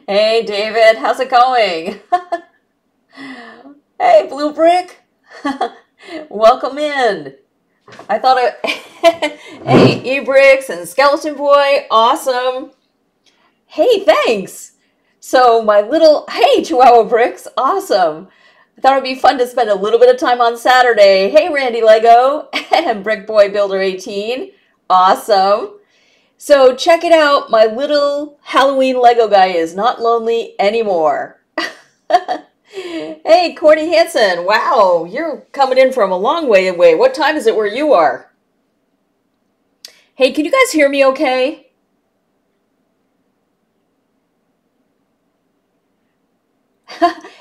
Hey, David, how's it going? Hey, Blue Brick. Welcome in. I thought hey, E-Bricks and Skeleton Boy, awesome. Hey, thanks. So my little, hey, Chihuahua Bricks, awesome. I thought it'd be fun to spend a little bit of time on Saturday. Hey, Randy Lego and Brick Boy Builder 18, awesome. So check it out. My little Halloween Lego guy is not lonely anymore. Hey, Corny Hansen. Wow, you're coming in from a long way away. What time is it where you are? Hey, can you guys hear me okay?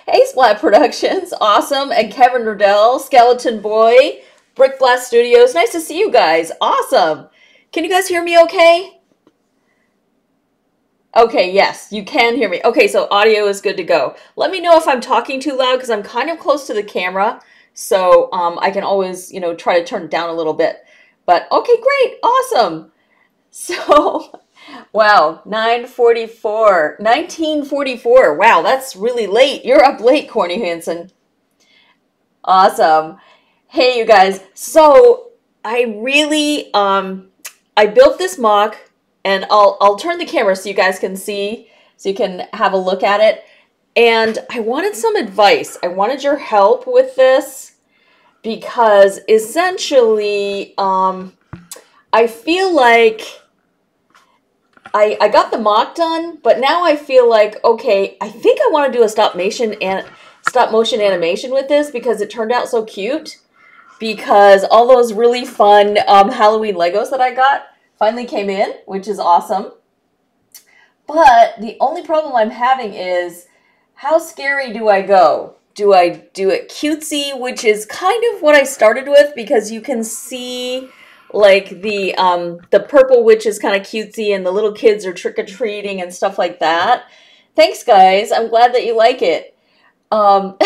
Hey, Splat Productions. Awesome. And Kevin Riddell, Skeleton Boy, Brick Blast Studios. Nice to see you guys. Awesome. Can you guys hear me okay? Okay, yes, you can hear me. Okay, so audio is good to go. Let me know if I'm talking too loud because I'm kind of close to the camera. So I can always, try to turn it down a little bit. But okay, great, awesome. So, wow, 9:44, 1944. Wow, that's really late. You're up late, Corny Hansen. Awesome. Hey, you guys. So I really, I built this mock, and I'll turn the camera so you guys can see, so you can have a look at it. And I wanted some advice. I wanted your help with this because essentially, I feel like I got the mock done, but now I feel like, okay, I think I want to do a stop motion animation with this because it turned out so cute. Because all those really fun Halloween Legos that I got finally came in, which is awesome. But the only problem I'm having is, how scary do I go? Do I do it cutesy, which is kind of what I started with, because you can see like the purple witch is kind of cutesy and the little kids are trick-or-treating and stuff like that. Thanks, guys. I'm glad that you like it. Um,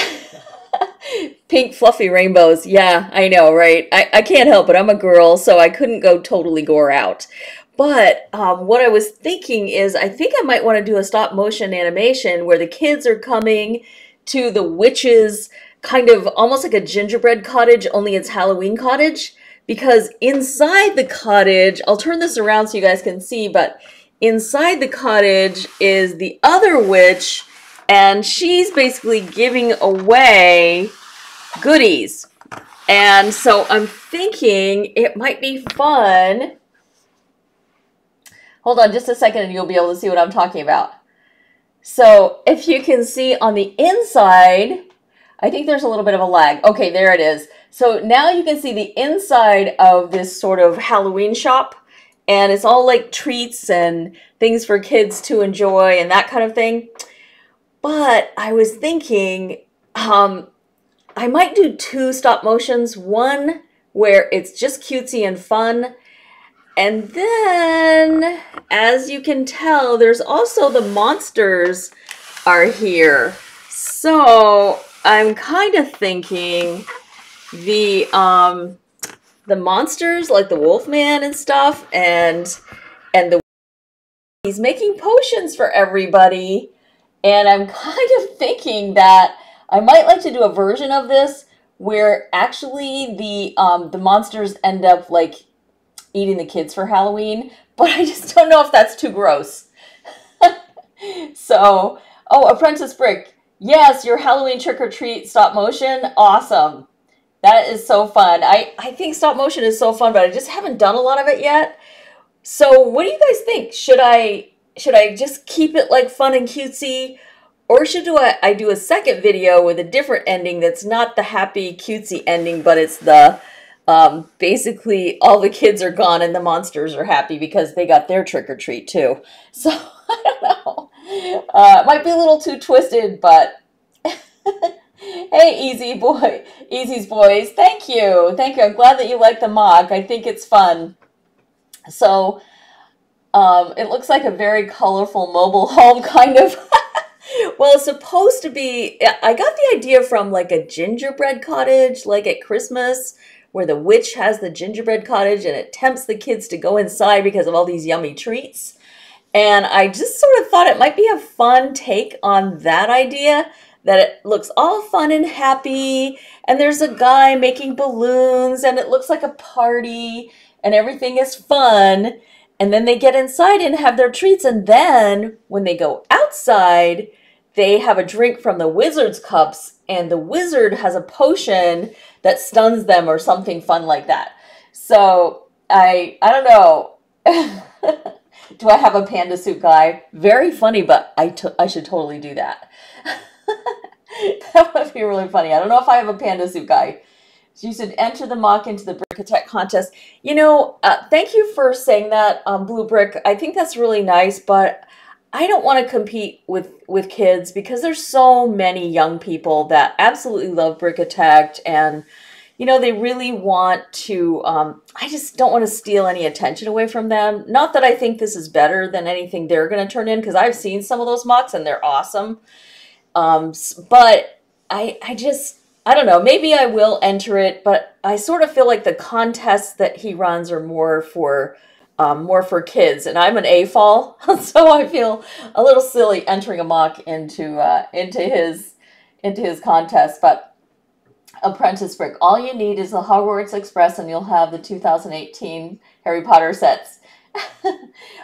Pink fluffy rainbows. Yeah, I know, right? I can't help it. I'm a girl, so I couldn't go totally gore out. But what I was thinking is I think I might want to do a stop motion animation where the kids are coming to the witch's kind of almost like a gingerbread cottage, only it's Halloween cottage. Because inside the cottage, I'll turn this around so you guys can see, but inside the cottage is the other witch, and she's basically giving away goodies. And so I'm thinking it might be fun. Hold on just a second and you'll be able to see what I'm talking about. So if you can see on the inside, I think there's a little bit of a lag. Okay, there it is. So now you can see the inside of this sort of Halloween shop, and it's all like treats and things for kids to enjoy and that kind of thing. But I was thinking I might do two stop motions, one where it's just cutesy and fun, and then, as you can tell, there's also the monsters are here. So I'm kind of thinking the monsters, like the Wolfman and stuff, and the he's making potions for everybody. And I'm kind of thinking that I might like to do a version of this where actually the monsters end up like eating the kids for Halloween, but I just don't know if that's too gross. So, oh, Apprentice Brick. Yes, your Halloween trick-or-treat stop motion. Awesome. That is so fun. I think stop motion is so fun, but I just haven't done a lot of it yet. So what do you guys think? Should I just keep it like fun and cutesy? Or should I do a second video with a different ending that's not the happy cutesy ending, but it's the basically all the kids are gone and the monsters are happy because they got their trick-or-treat too. So I don't know. It might be a little too twisted, but hey, Easy's boys, thank you. Thank you. I'm glad that you like the mock. I think it's fun. So it looks like a very colorful mobile home, kind of. Well, it's supposed to be. I got the idea from like a gingerbread cottage, like at Christmas, where the witch has the gingerbread cottage and it tempts the kids to go inside because of all these yummy treats. And I just sort of thought it might be a fun take on that idea, that it looks all fun and happy, and there's a guy making balloons, and it looks like a party, and everything is fun. And then they get inside and have their treats, and then when they go outside, they have a drink from the wizard's cups, and the wizard has a potion that stuns them or something fun like that. So I don't know. Do I have a panda suit guy? Very funny, but I should totally do that. That would be really funny. I don't know if I have a panda suit guy. So you should enter the mock into the Brick-a-Tech contest. You know, thank you for saying that, Blue Brick. I think that's really nice, but I don't want to compete with kids because there's so many young people that absolutely love Brick-a-Tech, and you know, they really want to, I just don't want to steal any attention away from them. Not that I think this is better than anything they're going to turn in, because I've seen some of those mocks and they're awesome. But I don't know, maybe I will enter it, but I sort of feel like the contests that he runs are more for kids, and I'm an AFOL, so I feel a little silly entering a mock into his contest. But Apprentice Brick, all you need is the Hogwarts Express and you'll have the 2018 Harry Potter sets.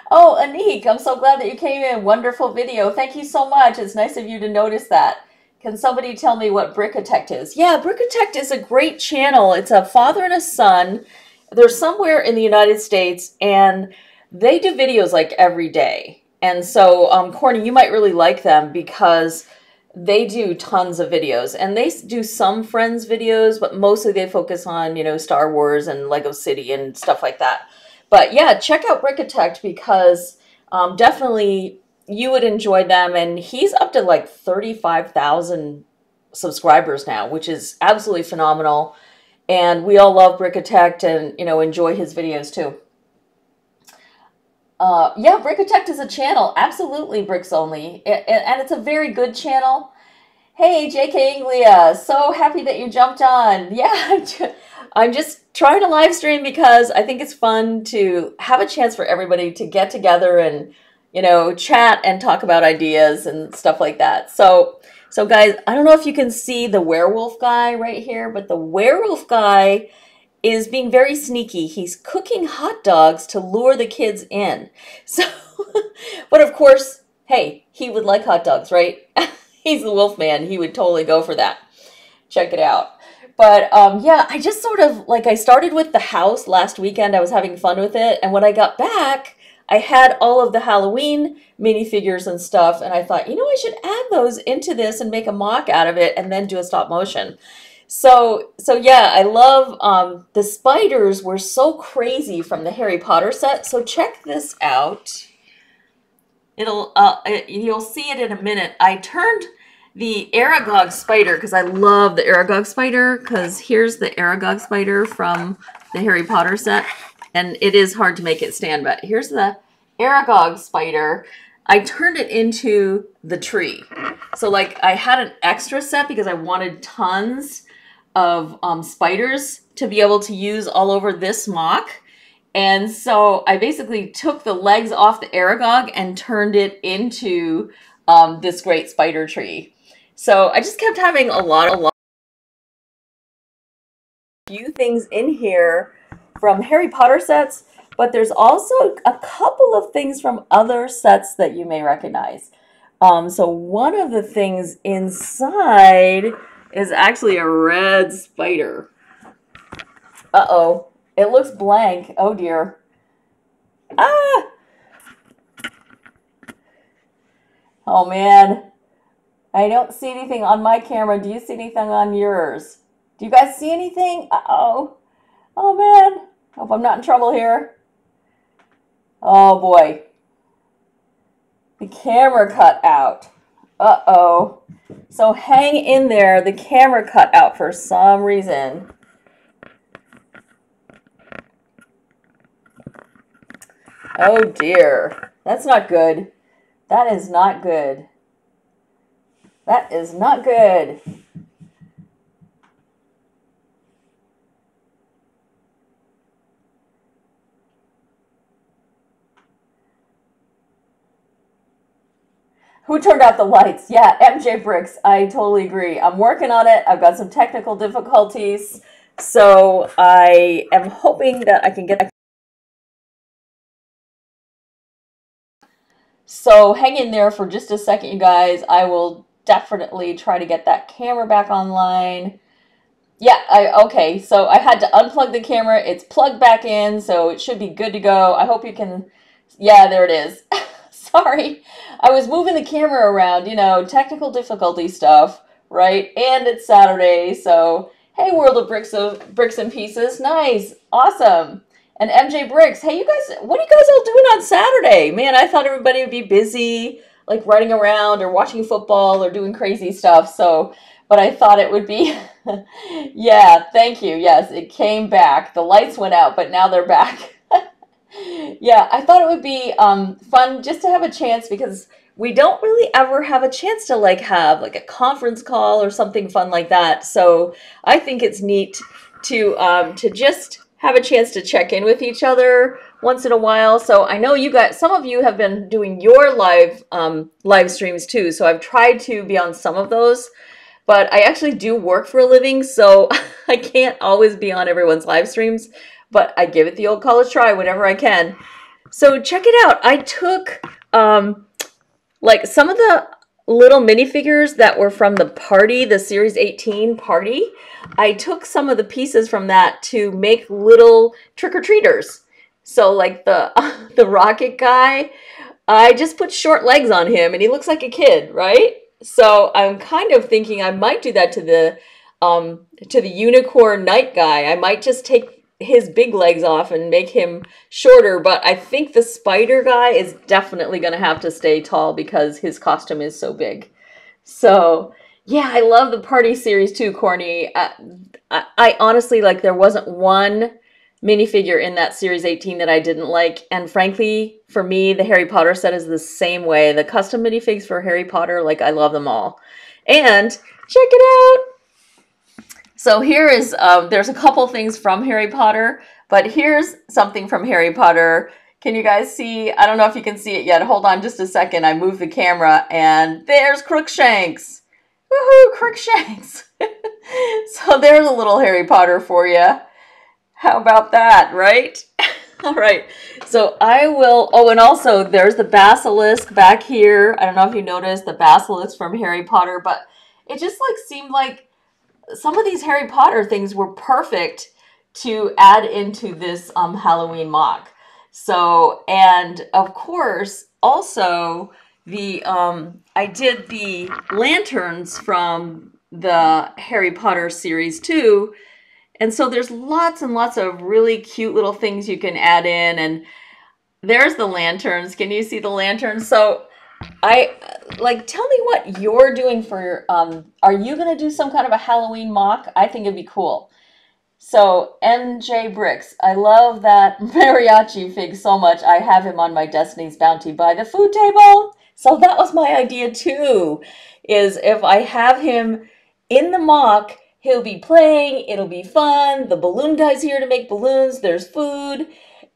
Oh, Anik, I'm so glad that you came in. Wonderful video. Thank you so much. It's nice of you to notice that. Can somebody tell me what Brick-a-Tech is? Yeah, Brick-a-Tech is a great channel. It's a father and a son. They're somewhere in the United States, and they do videos like every day. And so, Corny, you might really like them because they do tons of videos, and they do some Friends videos, but mostly they focus on, you know, Star Wars and Lego City and stuff like that. But yeah, check out Brick-a-Tech because definitely you would enjoy them. And he's up to like 35,000 subscribers now, which is absolutely phenomenal. And we all love Brick-a-Tech and, you know, enjoy his videos too. Yeah, Brick-a-Tech is a channel. Absolutely, Bricks Only. And it's a very good channel. Hey, JK Inglia, so happy that you jumped on. Yeah, I'm just trying to live stream because I think it's fun to have a chance for everybody to get together and, you know, chat and talk about ideas and stuff like that. So guys, I don't know if you can see the werewolf guy right here, but the werewolf guy is being very sneaky. He's cooking hot dogs to lure the kids in. So, but of course, hey, he would like hot dogs, right? He's the wolf man. He would totally go for that. Check it out. But yeah, I just sort of, like, I started with the house last weekend. I was having fun with it. And when I got back, I had all of the Halloween minifigures and stuff. And I thought, you know, I should add those into this and make a mock out of it and then do a stop motion. So yeah, I love, the spiders were so crazy from the Harry Potter set. So check this out. You'll see it in a minute. I turned the Aragog spider because I love the Aragog spider, because here's the Aragog spider from the Harry Potter set. And it is hard to make it stand, but here's the Aragog spider. I turned it into the tree. So like I had an extra set because I wanted tons of spiders to be able to use all over this mock. And so I basically took the legs off the Aragog and turned it into this great spider tree. So I just kept having a lot few things in here from Harry Potter sets, but there's also a couple of things from other sets that you may recognize. So one of the things inside is actually a red spider. Uh-oh. It looks blank. Oh, dear. Ah! Oh, man. I don't see anything on my camera. Do you see anything on yours? Do you guys see anything? Uh-oh. Oh, man. Hope I'm not in trouble here. Oh, boy. The camera cut out. Uh-oh. So hang in there. The camera cut out for some reason. Oh dear, that's not good. That is not good. That is not good. Who turned out the lights? Yeah, MJ Bricks. I totally agree. I'm working on it. I've got some technical difficulties. So I am hoping that I can get. So hang in there for just a second, you guys. I will definitely try to get that camera back online. Yeah, okay, so I had to unplug the camera. It's plugged back in, so it should be good to go. I hope you can, yeah, there it is. Sorry, I was moving the camera around, you know, technical difficulty stuff, right? And it's Saturday, so hey, World of Bricks and Pieces, nice, awesome. And MJ Bricks, hey, you guys, what are you guys all doing on Saturday? Man, I thought everybody would be busy, like running around or watching football or doing crazy stuff, so, but I thought it would be, yeah, thank you, yes, it came back. The lights went out, but now they're back. Yeah, I thought it would be fun just to have a chance because we don't really ever have a chance to like have like a conference call or something fun like that. So I think it's neat to just have a chance to check in with each other once in a while. So I know you guys, some of you have been doing your live streams too. So I've tried to be on some of those, but I actually do work for a living, so I can't always be on everyone's live streams. But I give it the old college try whenever I can. So check it out. I took like some of the little minifigures that were from the party, the Series 18 party. I took some of the pieces from that to make little trick-or-treaters. So like the the rocket guy, I just put short legs on him and he looks like a kid, right? So I'm kind of thinking I might do that to the unicorn knight guy. I might just take his big legs off and make him shorter, but I think the spider guy is definitely going to have to stay tall because his costume is so big. So yeah, I love the party series too, Corny. I honestly, like, there wasn't one minifigure in that Series 18 that I didn't like, and frankly, for me, the Harry Potter set is the same way. The custom minifigs for Harry Potter, like, I love them all. And check it out! So here is, there's a couple things from Harry Potter, but here's something from Harry Potter. Can you guys see? I don't know if you can see it yet. Hold on just a second. I moved the camera and there's Crookshanks. Woohoo, Crookshanks. So there's a little Harry Potter for you. How about that, right? All right. So I will, oh, and also there's the basilisk back here. I don't know if you noticed the basilisk from Harry Potter, but it just like seemed like some of these Harry Potter things were perfect to add into this Halloween mock. So, and of course, also the I did the lanterns from the Harry Potter series too. And so there's lots and lots of really cute little things you can add in. And there's the lanterns. Can you see the lanterns? So tell me what you're doing for, are you going to do some kind of a Halloween mock? I think it'd be cool. So, MJ Bricks, I love that mariachi fig so much. I have him on my Destiny's Bounty by the food table. So that was my idea too, is if I have him in the mock, he'll be playing, it'll be fun. The balloon guy's here to make balloons, there's food,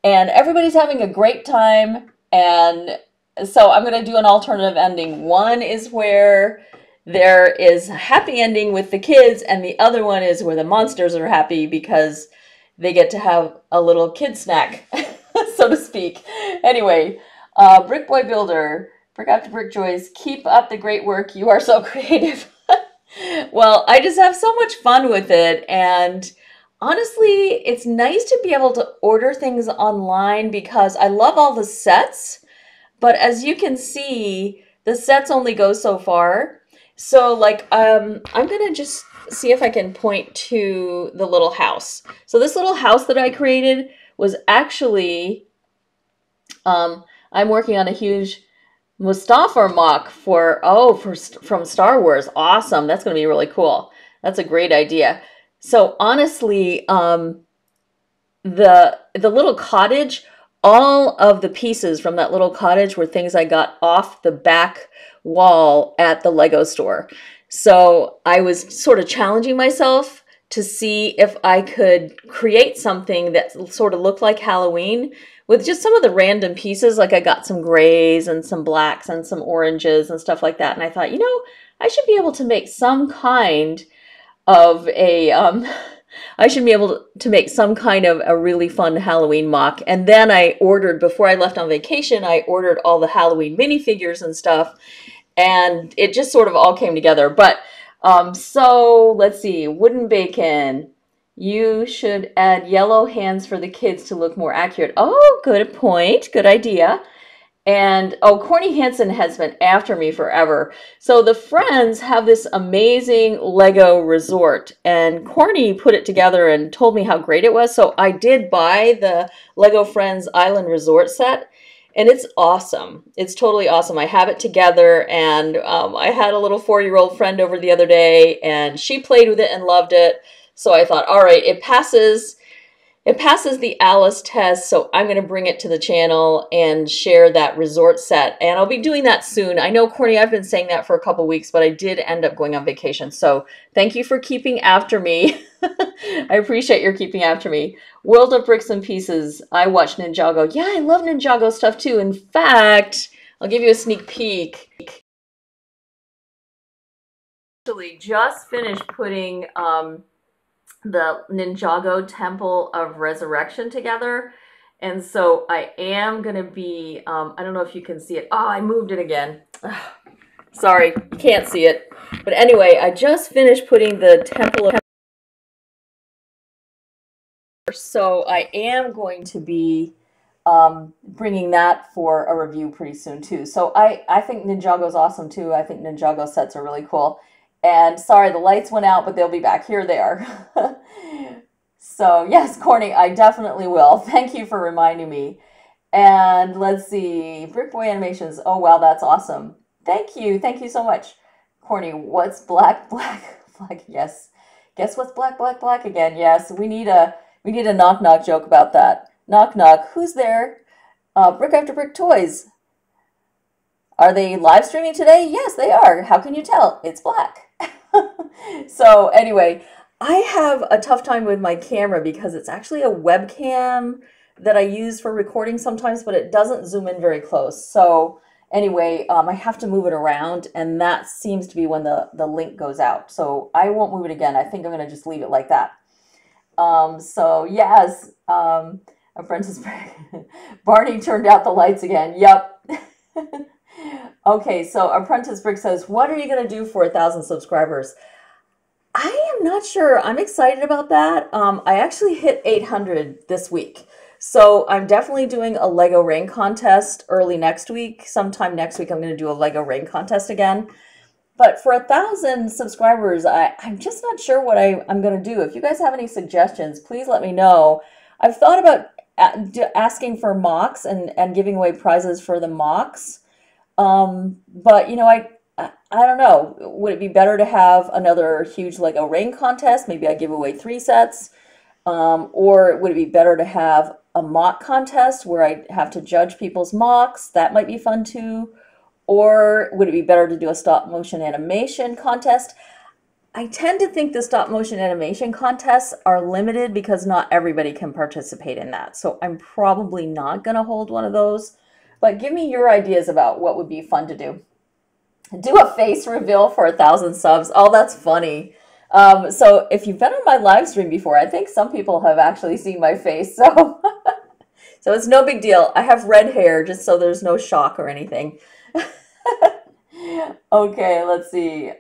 and everybody's having a great time. And so I'm going to do an alternative ending. One is where there is a happy ending with the kids, and the other one is where the monsters are happy because they get to have a little kid snack, so to speak. Anyway, Brick Boy Builder, Brick After Brick Joys, keep up the great work. You are so creative. Well, I just have so much fun with it, and honestly, it's nice to be able to order things online because I love all the sets. But as you can see, the sets only go so far. So like, I'm going to just see if I can point to the little house. So this little house that I created was actually, I'm working on a huge Mustafar mock from Star Wars. Awesome. That's going to be really cool. That's a great idea. So honestly, the little cottage, all of the pieces from that little cottage were things I got off the back wall at the Lego store. So I was sort of challenging myself to see if I could create something that sort of looked like Halloween with just some of the random pieces. Like I got some grays and some blacks and some oranges and stuff like that. And I thought, you know, I should be able to make some kind of a I should be able to make some kind of a really fun Halloween mock. And then I ordered, before I left on vacation, I ordered all the Halloween minifigures and stuff. And it just sort of all came together. But so let's see, Wooden Bacon. You should add yellow hands for the kids to look more accurate. Oh, good point. Good idea. And oh, Corny Hansen has been after me forever. So the Friends have this amazing Lego resort, and Corny put it together and told me how great it was. So I did buy the Lego Friends Island Resort set, and it's awesome. It's totally awesome. I have it together, and I had a little 4-year-old friend over the other day, and she played with it and loved it. So I thought, all right, it passes the Alice test, so I'm going to bring it to the channel and share that resort set. And I'll be doing that soon. I know, Corny, I've been saying that for a couple weeks, but I did end up going on vacation. So thank you for keeping after me. I appreciate your keeping after me. World of Bricks and Pieces. I watch Ninjago. Yeah, I love Ninjago stuff too. In fact, I'll give you a sneak peek. Actually, just finished putting the Ninjago Temple of Resurrection together. And so I am going to be, I don't know if you can see it. Oh, I moved it again. Ugh. Sorry, you can't see it. But anyway, I just finished putting the Temple of... So I am going to be bringing that for a review pretty soon too. So I think Ninjago's awesome too. I think Ninjago sets are really cool. And sorry, the lights went out, but they'll be back. Here they are. So yes, Corny, I definitely will. Thank you for reminding me. And let's see, Brick Boy Animations. Oh, wow, that's awesome. Thank you. Thank you so much. Corny, what's black, black, black? Yes. Guess what's black, black, black again? Yes, we need a knock, knock joke about that. Knock, knock. Who's there? Brick After Brick Toys. Are they live streaming today? Yes, they are. How can you tell? It's black. So anyway, I have a tough time with my camera because it's actually a webcam that I use for recording sometimes, but it doesn't zoom in very close. So anyway, I have to move it around, and that seems to be when the link goes out. So I won't move it again. I think I'm going to just leave it like that. So yes, Apprentice Barney turned out the lights again. Yep. Okay, so Apprentice Brick says, what are you going to do for 1,000 subscribers? I am not sure. I'm excited about that. I actually hit 800 this week. So I'm definitely doing a Lego Rain contest early next week. Sometime next week, I'm going to do a Lego Rain contest again. But for 1,000 subscribers, I'm just not sure what I'm going to do. If you guys have any suggestions, please let me know. I've thought about asking for mocks and giving away prizes for the mocks. But, you know, I don't know. Would it be better to have another huge Lego Rain contest? Maybe I give away 3 sets. Or would it be better to have a mock contest where I have to judge people's mocks? That might be fun too. Or would it be better to do a stop motion animation contest? I tend to think the stop motion animation contests are limited because not everybody can participate in that. So I'm probably not going to hold one of those. But give me your ideas about what would be fun to do. Do a face reveal for 1,000 subs. Oh, that's funny. So if you've been on my live stream before, I think some people have actually seen my face. So, so it's no big deal. I have red hair just so there's no shock or anything. Okay, let's see.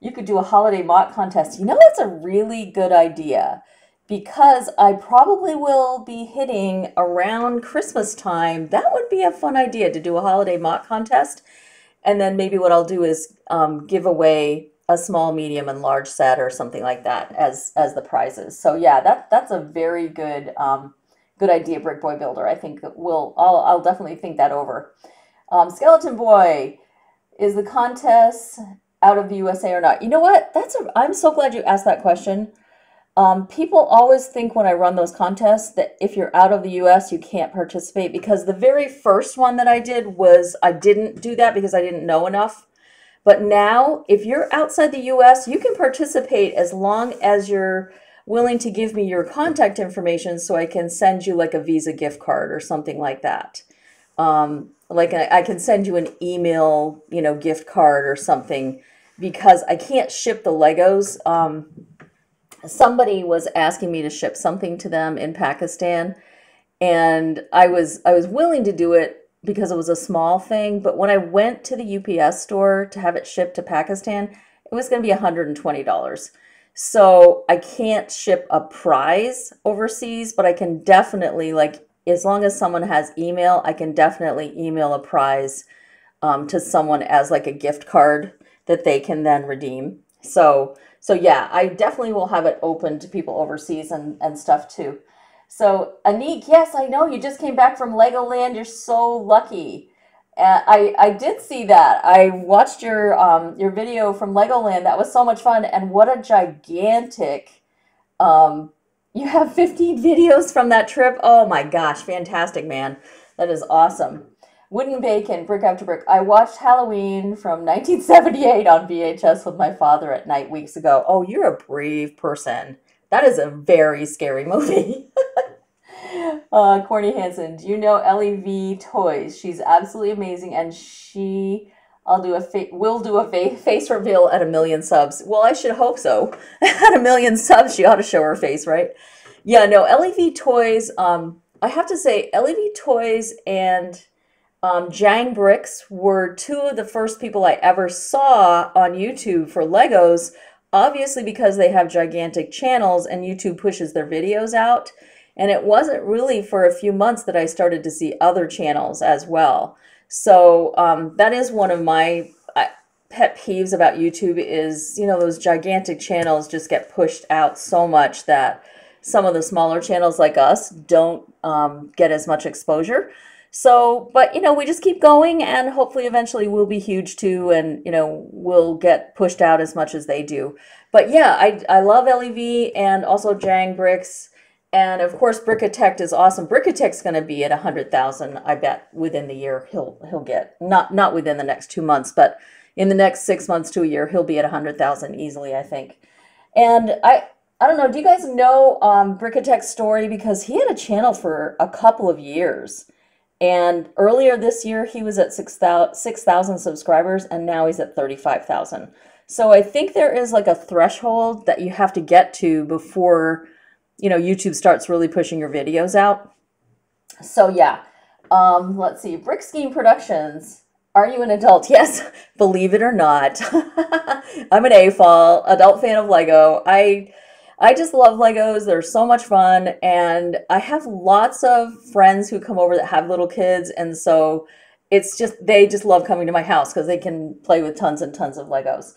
You could do a holiday mock contest. You know, that's a really good idea because I probably will be hitting around Christmas time. That would be a fun idea to do a holiday mock contest. And then maybe what I'll do is give away a small, medium, and large set or something like that as the prizes. So yeah, that's a very good good idea, Brick Boy Builder. I think I'll definitely think that over. Skeleton Boy, is the contest out of the USA or not? You know what? I'm so glad you asked that question. People always think when I run those contests that if you're out of the US, you can't participate because the very first one that I did was I didn't do that because I didn't know enough. But now, if you're outside the US, you can participate as long as you're willing to give me your contact information so I can send you like a Visa gift card or something like that. Like I can send you an email, gift card or something because I can't ship the Legos. Somebody was asking me to ship something to them in Pakistan, and I was willing to do it because it was a small thing, but when I went to the UPS store to have it shipped to Pakistan, it was going to be $120. So I can't ship a prize overseas, but I can definitely, like, as long as someone has email, I can definitely email a prize to someone as like a gift card that they can then redeem. So yeah, I definitely will have it open to people overseas and stuff too. So Anik, yes, I know you just came back from Legoland. You're so lucky. I did see that. I watched your video from Legoland. That was so much fun. And what a gigantic you have 15 videos from that trip. Oh my gosh, fantastic, man. That is awesome. Wooden Bacon, Brick After Brick. I watched Halloween from 1978 on VHS with my father at night weeks ago. Oh, you're a brave person. That is a very scary movie. Corny Hansen, do you know Ellie V Toys? She's absolutely amazing, and will do a face reveal at 1,000,000 subs. Well, I should hope so. At 1,000,000 subs, she ought to show her face, right? Yeah, no, Ellie V Toys. I have to say, Ellie V Toys and Jang Bricks were two of the first people I ever saw on YouTube for Legos, obviously because they have gigantic channels and YouTube pushes their videos out. And it wasn't really for a few months that I started to see other channels as well. So that is one of my pet peeves about YouTube is, those gigantic channels just get pushed out so much that some of the smaller channels like us don't get as much exposure. So, but, we just keep going and hopefully eventually we'll be huge too and, we'll get pushed out as much as they do. But yeah, I love LEV and also Jang Bricks. And of course, Brickitect is awesome. Brickitect's going to be at 100,000, I bet, within the year. He'll get not within the next 2 months, but in the next 6 months to a year, he'll be at 100,000 easily, I think. And I don't know. Do you guys know Brickitect's story? Because he had a channel for a couple of years, and earlier this year he was at 6,000 subscribers, and now he's at 35,000. So I think there is like a threshold that you have to get to before YouTube starts really pushing your videos out. So yeah, let's see. Brick Scheme Productions. Are you an adult? Yes, believe it or not. I'm an AFOL, adult fan of Lego. I just love Legos. They're so much fun. And I have lots of friends who come over that have little kids. And so they just love coming to my house because they can play with tons and tons of Legos.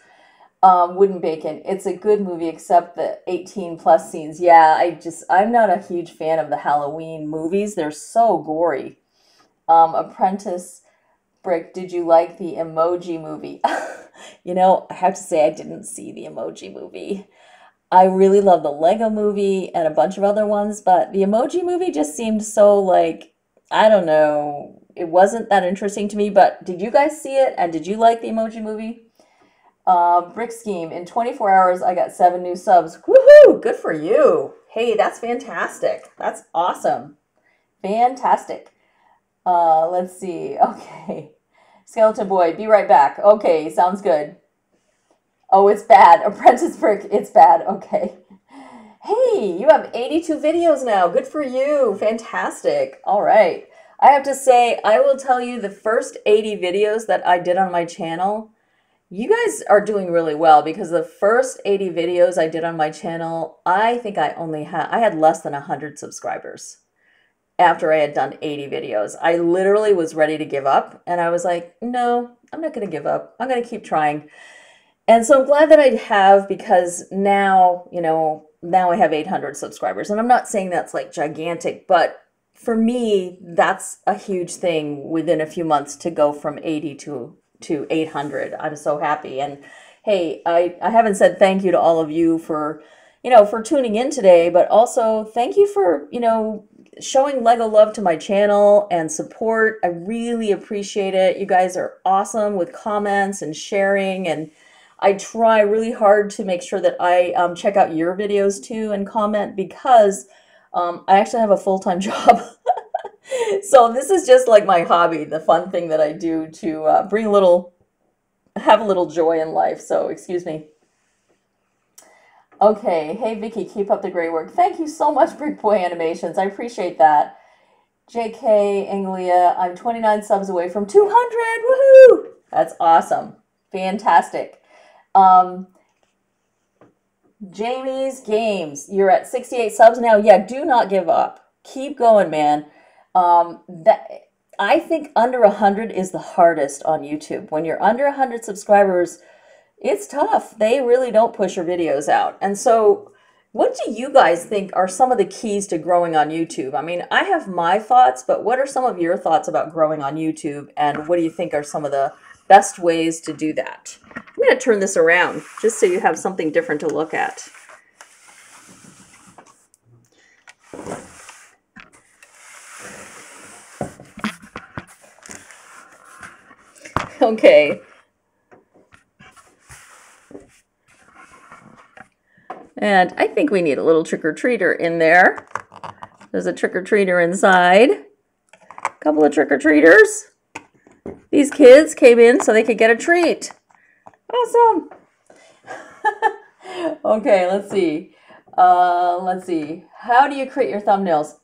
Wooden Bacon. It's a good movie except the 18 plus scenes. Yeah, I'm not a huge fan of the Halloween movies. They're so gory. Apprentice Brick, did you like the Emoji Movie? I have to say I didn't see the Emoji Movie. I really love the Lego Movie and a bunch of other ones, but the Emoji Movie just seemed so like, I don't know, it wasn't that interesting to me, but did you guys see it? And did you like the Emoji Movie? Brick Scheme. In 24 hours, I got 7 new subs. Woohoo! Good for you. Hey, that's fantastic. That's awesome. Fantastic. Let's see. Okay. Skeleton Boy, be right back. Okay, sounds good. Oh, it's bad. Apprentice Brick, it's bad. Okay. Hey, you have 82 videos now. Good for you. Fantastic. All right. I have to say, I will tell you the first 80 videos that I did on my channel, you guys are doing really well because the first 80 videos I did on my channel, I think I had less than 100 subscribers after I had done 80 videos. I literally was ready to give up and I was like, no, I'm not going to give up. I'm going to keep trying. And so I'm glad that I have because now, now I have 800 subscribers. And I'm not saying that's like gigantic, but for me, that's a huge thing within a few months to go from 80 to 800. I'm so happy. And hey, I haven't said thank you to all of you for, for tuning in today, but also thank you for, showing Lego love to my channel and support. I really appreciate it. You guys are awesome with comments and sharing, and I try really hard to make sure that I check out your videos too and comment, because I actually have a full-time job. So this is just like my hobby, the fun thing that I do to have a little joy in life. So excuse me. Okay, hey Vicky, keep up the great work. Thank you so much, Brick Boy Animations. I appreciate that. JK Anglia, I'm 29 subs away from 200. Woohoo! That's awesome. Fantastic. Jamie's Games, you're at 68 subs now. Yeah, do not give up. Keep going, man. I think under 100 is the hardest on YouTube. When you're under 100 subscribers, it's tough. They really don't push your videos out. And so what do you guys think are some of the keys to growing on YouTube? I mean, I have my thoughts, but what are some of your thoughts about growing on YouTube? And what do you think are some of the best ways to do that? I'm going to turn this around just so you have something different to look at. Okay. And I think we need a little trick-or-treater in there. There's a trick-or-treater inside. A couple of trick-or-treaters. These kids came in so they could get a treat. Awesome. Okay, let's see. How do you create your thumbnails?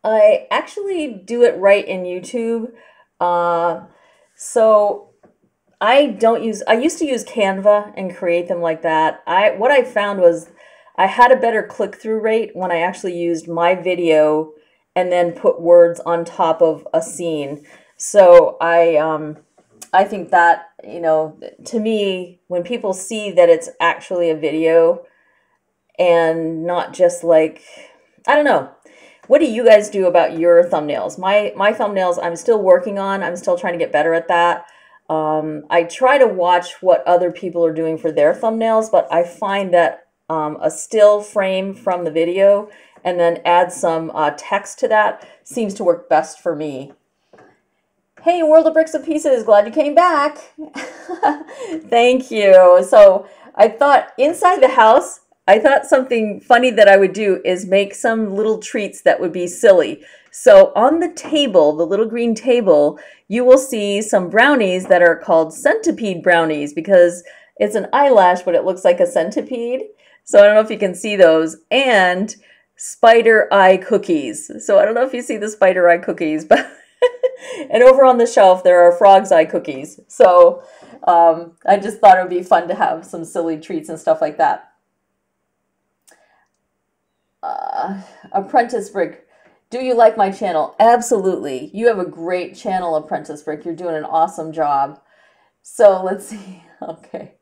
I actually do it right in YouTube. So I used to use Canva and create them like that. What I found was I had a better click-through rate when I actually used my video and then put words on top of a scene. So I think that, to me, when people see that it's actually a video and not just like, I don't know. What do you guys do about your thumbnails? My thumbnails, I'm still working on. I'm still trying to get better at that. I try to watch what other people are doing for their thumbnails, but I find that a still frame from the video and then add some text to that seems to work best for me. Hey, World of Bricks and Pieces, glad you came back. Thank you. So I thought inside the house, I thought something funny that I would do is make some little treats that would be silly. So on the table, the little green table, you will see some brownies that are called centipede brownies because it's an eyelash, but it looks like a centipede. So I don't know if you can see those. And spider eye cookies. So I don't know if you see the spider eye cookies, but and over on the shelf, there are frog's eye cookies. So I just thought it would be fun to have some silly treats and stuff like that. Apprentice Brick, do you like my channel? Absolutely. You have a great channel, Apprentice Brick. You're doing an awesome job. So let's see. Okay.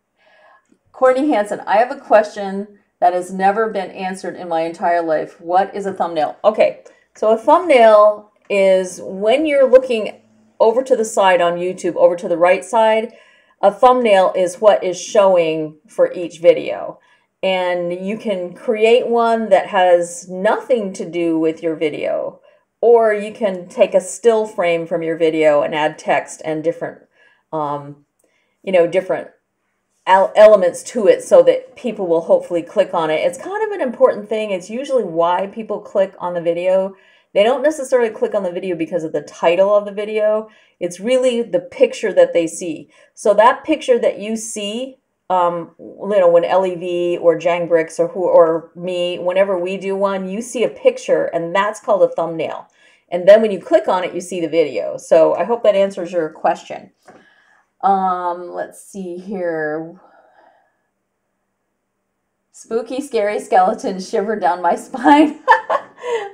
Courtney Hanson, I have a question that has never been answered in my entire life. What is a thumbnail? Okay. So a thumbnail is when you're looking over to the side on YouTube, over to the right side, a thumbnail is what is showing for each video. And you can create one that has nothing to do with your video, or you can take a still frame from your video and add text and different, different elements to it so that people will hopefully click on it. It's kind of an important thing. It's usually why people click on the video. They don't necessarily click on the video because of the title of the video. It's really the picture that they see. So that picture that you see, when LEV or Jang Bricks or me, whenever we do one, you see a picture and that's called a thumbnail. And then when you click on it, you see the video. So I hope that answers your question. Let's see here. Spooky, scary skeletons shiver down my spine.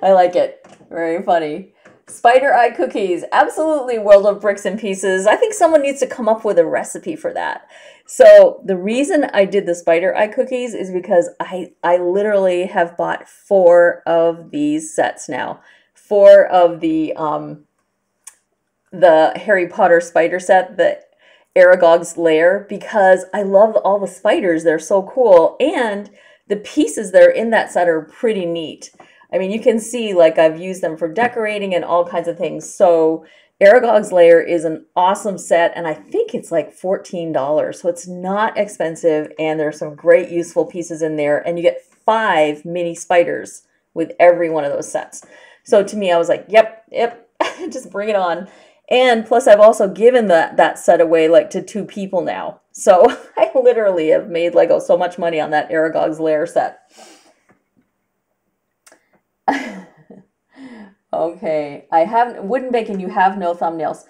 I like it. Very funny. Spider eye cookies. Absolutely, World of Bricks and Pieces. I think someone needs to come up with a recipe for that. So the reason I did the spider eye cookies is because I literally have bought 4 of these sets now. 4 of the Harry Potter spider set. Aragog's lair because I love all the spiders. They're so cool. And the pieces that are in that set are pretty neat. I mean, you can see like I've used them for decorating and all kinds of things. So Aragog's lair is an awesome set, and I think it's like $14. So it's not expensive, and there's some great useful pieces in there. And you get 5 mini spiders with every one of those sets. So to me, I was like, yep, just bring it on. And plus, I've also given that set away like to 2 people now. So I literally have made Lego so much money on that Aragog's Lair set. Okay, I have Wooden Bacon. You have no thumbnails.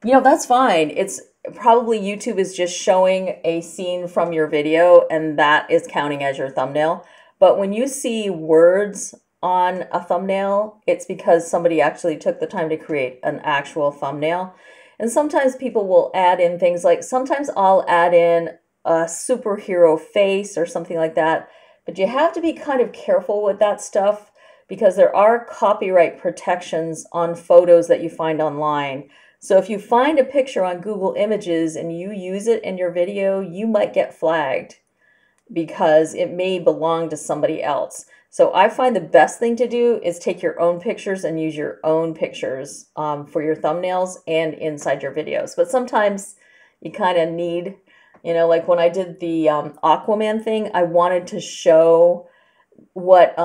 You know, that's fine. It's probably YouTube is just showing a scene from your video, and that is counting as your thumbnail. But when you see words on a thumbnail, it's because somebody actually took the time to create an actual thumbnail. And sometimes people will add in things like, sometimes I'll add in a superhero face or something like that. But you have to be kind of careful with that stuff because there are copyright protections on photos that you find online. So if you find a picture on Google Images and you use it in your video, you might get flagged because it may belong to somebody else. So I find the best thing to do is take your own pictures and use your own pictures for your thumbnails and inside your videos. But sometimes you kind of need, you know, like when I did the Aquaman thing, I wanted to show what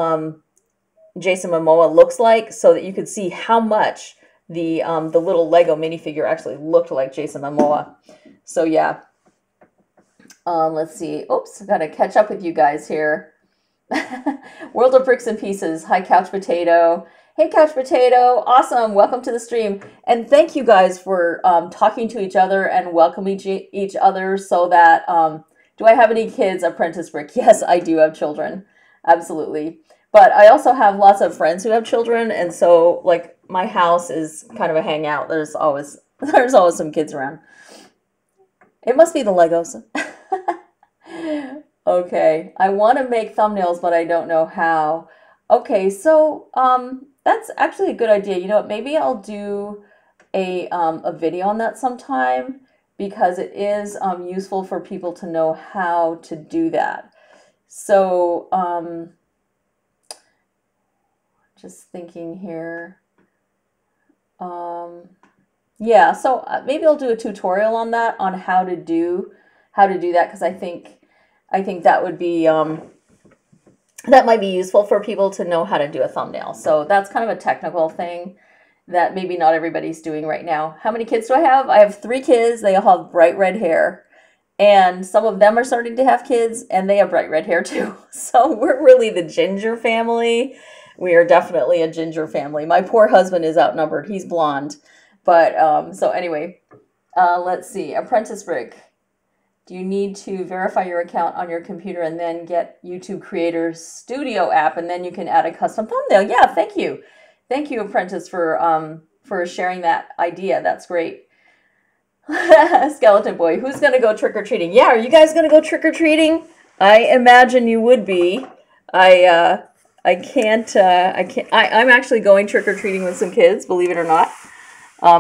Jason Momoa looks like so that you could see how much the little Lego minifigure actually looked like Jason Momoa. So yeah. Let's see. Oops, I've got to catch up with you guys here. World of Bricks and Pieces. Hi, Couch Potato. Hey, Couch Potato. Awesome. Welcome to the stream. And thank you guys for talking to each other and welcoming each other so that, do I have any kids? Apprentice Brick. Yes, I do have children. Absolutely. But I also have lots of friends who have children. And so, like, my house is kind of a hangout. There's always some kids around. It must be the Legos. Okay, I want to make thumbnails, but I don't know how. Okay, so that's actually a good idea. You know what? Maybe I'll do a video on that sometime because it is useful for people to know how to do that. So just thinking here. Yeah, so maybe I'll do a tutorial on that, on how to do that, because I think that would be that might be useful for people to know how to do a thumbnail. So that's kind of a technical thing that maybe not everybody's doing right now. How many kids do I have? I have 3 kids. They all have bright red hair. And some of them are starting to have kids, and they have bright red hair too. So we're really the ginger family. We are definitely a ginger family. My poor husband is outnumbered. He's blonde. But so anyway, let's see. Apprentice Brick. Do you need to verify your account on your computer and then get YouTube Creator Studio app, and then you can add a custom thumbnail? Yeah, thank you. Thank you, Apprentice, for sharing that idea. That's great. Skeleton Boy, who's going to go trick-or-treating? Yeah, are you guys going to go trick-or-treating? I imagine you would be. I'm actually going trick-or-treating with some kids, believe it or not,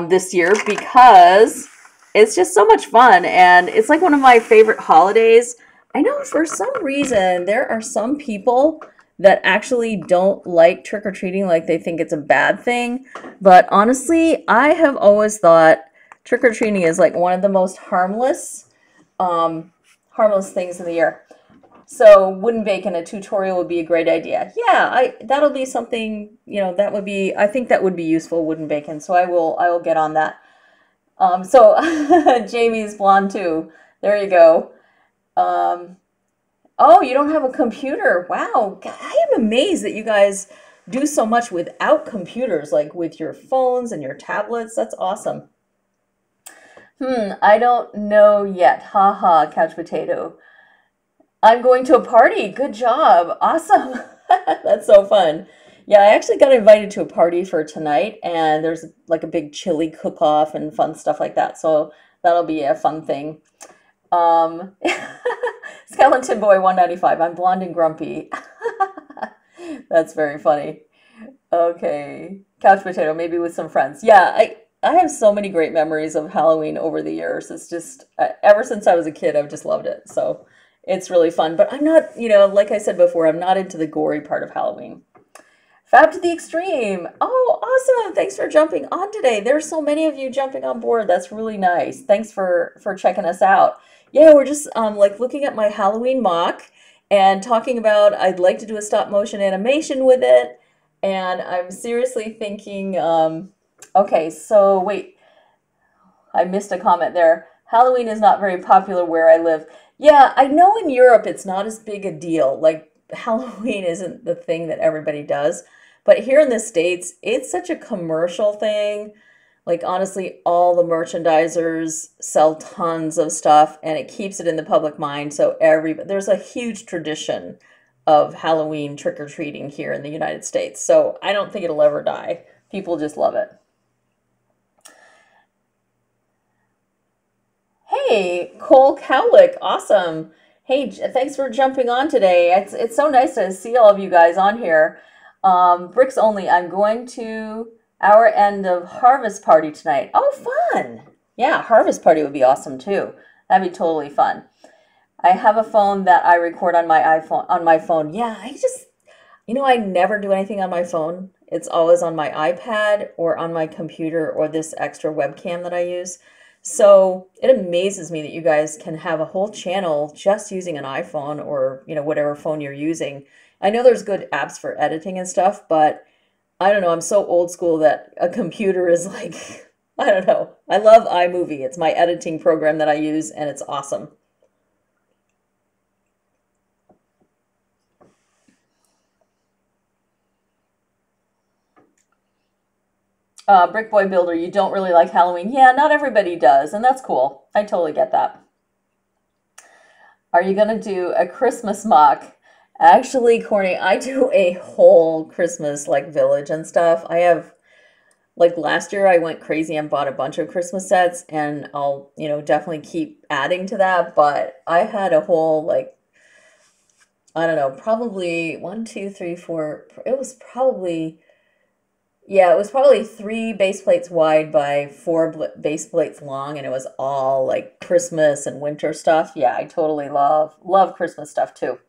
this year because it's just so much fun, and it's like one of my favorite holidays. I know for some reason there are some people that actually don't like trick-or-treating, like they think it's a bad thing. But honestly, I have always thought trick-or-treating is like one of the most harmless things in the year. So Wooden Bacon, a tutorial would be a great idea. Yeah, that'll be something, you know, I think that would be useful, Wooden Bacon. So I will get on that. So Jamie's blonde too. There you go. Oh, you don't have a computer. Wow. I am amazed that you guys do so much without computers, like with your phones and your tablets. That's awesome. I don't know yet. Haha, Couch Potato. I'm going to a party. Good job. Awesome. That's so fun. Yeah, I actually got invited to a party for tonight, and there's like a big chili cook-off and fun stuff like that. So that'll be a fun thing. Skeleton Boy 195. I'm blonde and grumpy. That's very funny. Okay. Couch Potato, maybe with some friends. Yeah, I have so many great memories of Halloween over the years. It's just ever since I was a kid, I've just loved it. So it's really fun. But I'm not, like I said before, I'm not into the gory part of Halloween. Fab to the extreme. Oh, awesome. Thanks for jumping on today. There's so many of you jumping on board. That's really nice. Thanks for checking us out. Yeah, we're just like looking at my Halloween mock and talking about I'd like to do a stop motion animation with it. And I'm seriously thinking, okay, so wait, I missed a comment there. Halloween is not very popular where I live. Yeah, I know in Europe it's not as big a deal. Like Halloween isn't the thing that everybody does. But here in the States, it's such a commercial thing. Like honestly, all the merchandisers sell tons of stuff and it keeps it in the public mind. So there's a huge tradition of Halloween trick-or-treating here in the United States. So I don't think it'll ever die. People just love it. Hey, Cole Cowlick, awesome. Hey, thanks for jumping on today. It's so nice to see all of you guys on here. Bricks only. I'm going to our end of harvest party tonight. Oh, fun. Yeah, harvest party would be awesome too. That'd be totally fun. I have a phone that I record on my iPhone, on my phone. Yeah, I never do anything on my phone. It's always on my iPad or on my computer or this extra webcam that I use. So it amazes me that you guys can have a whole channel just using an iPhone or, whatever phone you're using. I know there's good apps for editing and stuff, but I don't know. I'm so old school that a computer is like, I don't know. I love iMovie. It's my editing program that I use and it's awesome. Brick Boy Builder, you don't really like Halloween. Yeah, not everybody does, and that's cool. I totally get that. Are you going to do a Christmas mock? Actually, Courtney, I do a whole Christmas, village and stuff. I have, last year I went crazy and bought a bunch of Christmas sets, and I'll, definitely keep adding to that, but I had a whole, I don't know, probably 1, 2, 3, 4, it was probably... Yeah, it was probably 3 base plates wide by 4 base plates long, and it was all Christmas and winter stuff. Yeah, I totally love Christmas stuff too.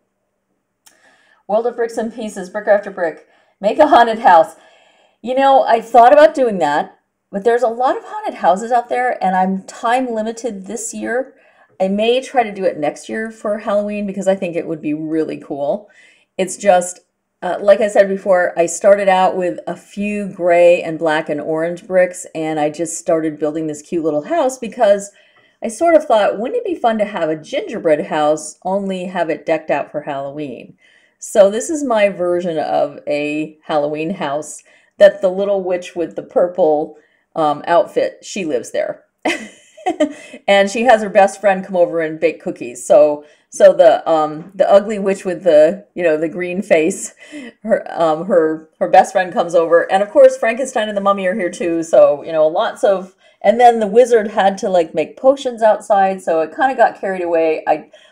World of Bricks and Pieces, brick after brick. Make a haunted house. I thought about doing that, but there's a lot of haunted houses out there, and I'm time limited this year. I may try to do it next year for Halloween because I think it would be really cool. It's just... like I said before, I started out with a few gray and black and orange bricks, and I just started building this cute little house because I sort of thought, wouldn't it be fun to have a gingerbread house, only have it decked out for Halloween? So this is my version of a Halloween house that the little witch with the purple outfit, she lives there. And she has her best friend come over and bake cookies. So the ugly witch with the green face, her best friend comes over, and of course Frankenstein and the Mummy are here too. So lots of, and then the wizard had to make potions outside, so it kind of got carried away.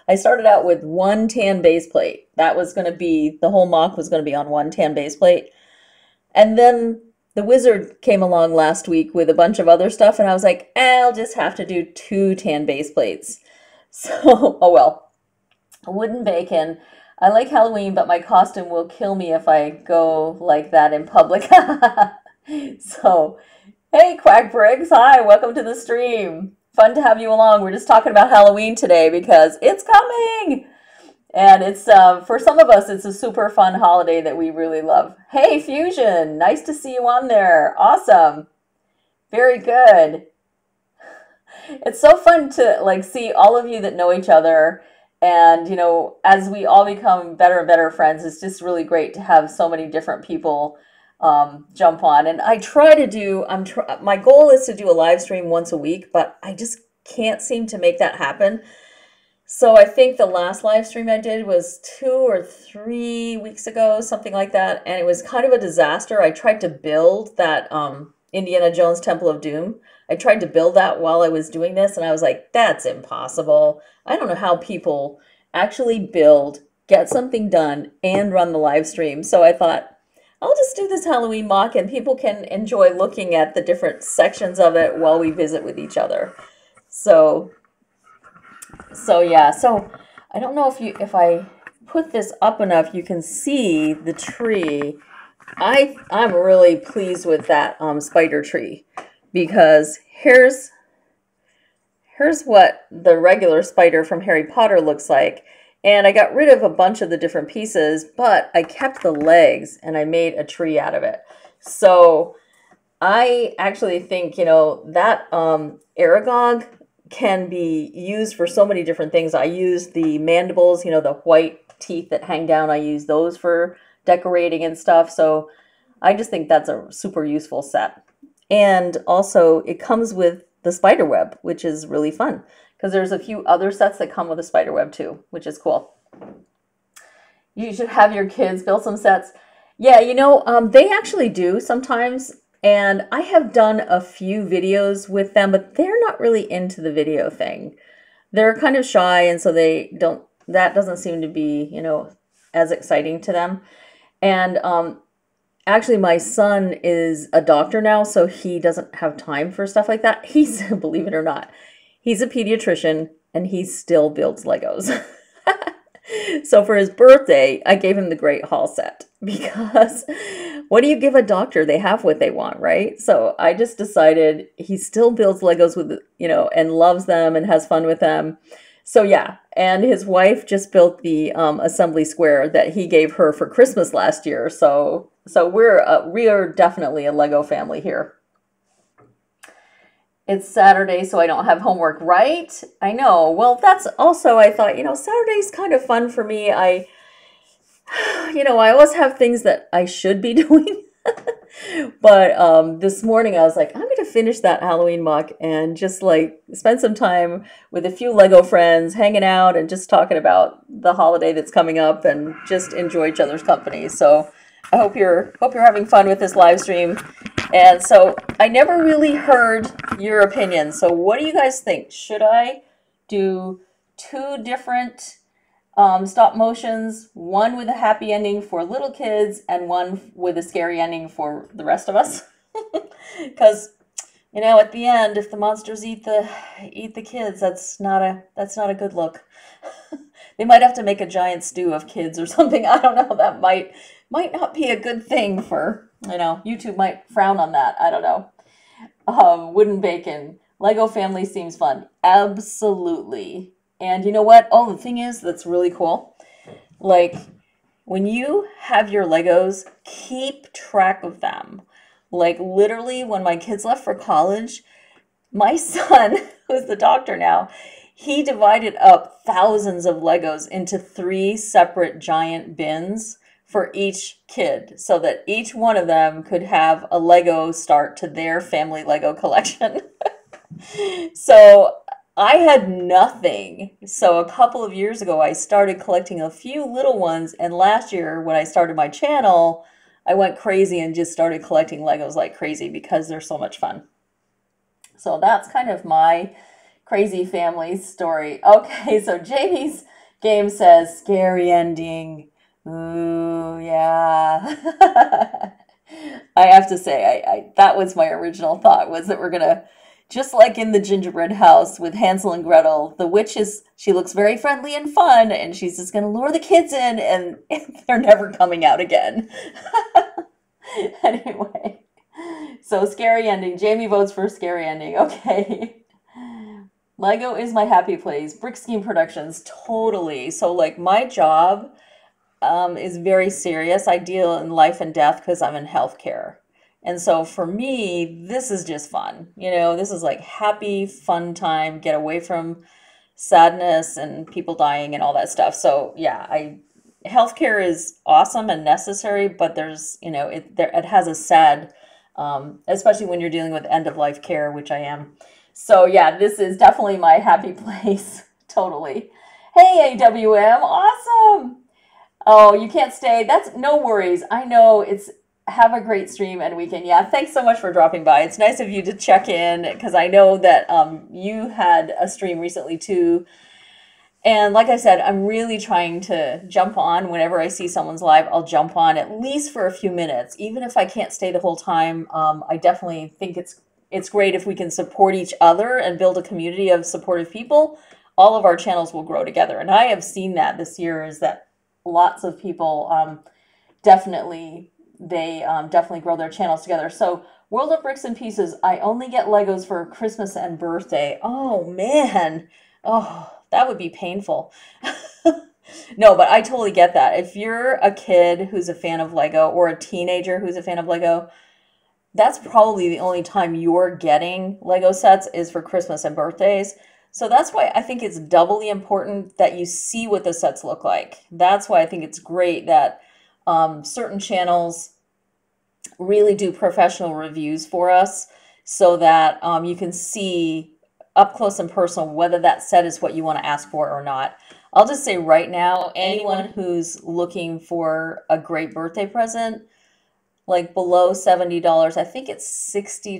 I started out with 1 tan base plate. That was going to be, the whole mock was going to be on 1 tan base plate, and then the wizard came along last week with a bunch of other stuff, and I was like, I'll just have to do 2 tan base plates. So, oh well. Wooden bacon. I like Halloween, but my costume will kill me if I go like that in public. So, hey, Quack Briggs. Hi, welcome to the stream. Fun to have you along. We're just talking about Halloween today because it's coming. And it's, for some of us, it's a super fun holiday that we really love. Hey, Fusion, nice to see you on there. Awesome. Very good. It's so fun to, see all of you that know each other. And, as we all become better and better friends, it's just really great to have so many different people jump on. And I try to do, my goal is to do a live stream once a week, but I just can't seem to make that happen. So I think the last live stream I did was 2 or 3 weeks ago, something like that. And it was kind of a disaster. I tried to build that Indiana Jones Temple of Doom. I tried to build that while I was doing this, and I was like, that's impossible. I don't know how people actually build, get something done, and run the live stream. So I thought, I'll just do this Halloween mock and people can enjoy looking at the different sections of it while we visit with each other. So, so yeah, so I don't know if I put this up enough, you can see the tree. I'm really pleased with that spider tree because here's what the regular spider from Harry Potter looks like. And I got rid of a bunch of the different pieces, but I kept the legs and I made a tree out of it. So I actually think, that Aragog can be used for so many different things. I use the mandibles, the white teeth that hang down. I use those for decorating and stuff. So I just think that's a super useful set. And also it comes with the spider web, which is really fun because there's a few other sets that come with a spider web too, which is cool. You should have your kids build some sets. Yeah, they actually do sometimes. And I have done a few videos with them, but they're not really into the video thing. They're kind of shy, and so that doesn't seem to be, as exciting to them. And actually, my son is a doctor now, so he doesn't have time for stuff like that. He's, believe it or not, he's a pediatrician, and he still builds Legos. So for his birthday, I gave him the Great Hall set because what do you give a doctor? They have what they want, right? So I just decided he still builds Legos with, and loves them and has fun with them. So yeah, and his wife just built the assembly square that he gave her for Christmas last year. So we are definitely a Lego family here. It's Saturday, so I don't have homework, right? I know. Well, that's also, I thought, Saturday's kind of fun for me. I always have things that I should be doing. But this morning I was like, I'm going to finish that Halloween mock and just like spend some time with a few Lego friends, hanging out and just talking about the holiday that's coming up and just enjoy each other's company. So I hope you're having fun with this live stream. And so I never really heard your opinion. So what do you guys think? Should I do 2 different stop motions, one with a happy ending for little kids and one with a scary ending for the rest of us? Because at the end, if the monsters eat the kids, that's not a good look. They might have to make a giant stew of kids or something. I don't know. That might not be a good thing for, YouTube might frown on that. I don't know. Wooden bacon. Lego family seems fun. Absolutely. And you know what? Oh, the thing is, that's really cool. Like, when you have your Legos, keep track of them. Like, literally, when my kids left for college, my son, who's the doctor now, he divided up thousands of Legos into 3 separate giant bins for each kid so that each one of them could have a Lego start to their family Lego collection. So I had nothing. So a couple of years ago, I started collecting a few little ones. And last year, when I started my channel, I went crazy and just started collecting Legos like crazy because they're so much fun. So that's kind of my crazy family story. Okay, so Jamie's game says scary ending. Ooh, yeah. I have to say, I that was my original thought, was that we're gonna, just like in the gingerbread house with Hansel and Gretel, the witch she looks very friendly and fun, and she's just gonna lure the kids in, and they're never coming out again. Anyway, so scary ending. Jamie votes for scary ending. Okay. Lego is my happy place. Brick Scheme Productions, totally. So like my job is very serious. I deal in life and death because I'm in healthcare. And so for me, this is just fun. This is like happy, fun time, get away from sadness and people dying and all that stuff. So yeah, healthcare is awesome and necessary, but there's, it has a sad, especially when you're dealing with end of life care, which I am. So yeah, this is definitely my happy place. Totally. Hey, AWM, awesome. Oh, you can't stay. That's no worries. I know have a great stream and weekend. Yeah, thanks so much for dropping by. It's nice of you to check in because I know that you had a stream recently too. And like I said, I'm really trying to jump on whenever I see someone's live. I'll jump on at least for a few minutes, even if I can't stay the whole time. I definitely think it's great if we can support each other and build a community of supportive people. All of our channels will grow together, and I have seen that this year. Is that lots of people definitely definitely grow their channels together. So World of Bricks and Pieces, I only get Legos for Christmas and birthday. Oh man. Oh, that would be painful. No, but I totally get that. If you're a kid who's a fan of Lego or a teenager who's a fan of Lego, that's probably the only time you're getting Lego sets is for Christmas and birthdays. So that's why I think it's doubly important that you see what the sets look like. That's why I think it's great that certain channels really do professional reviews for us so that you can see up close and personal whether that set is what you want to ask for or not. I'll just say right now, anyone who's looking for a great birthday present, like below $70, I think it's $60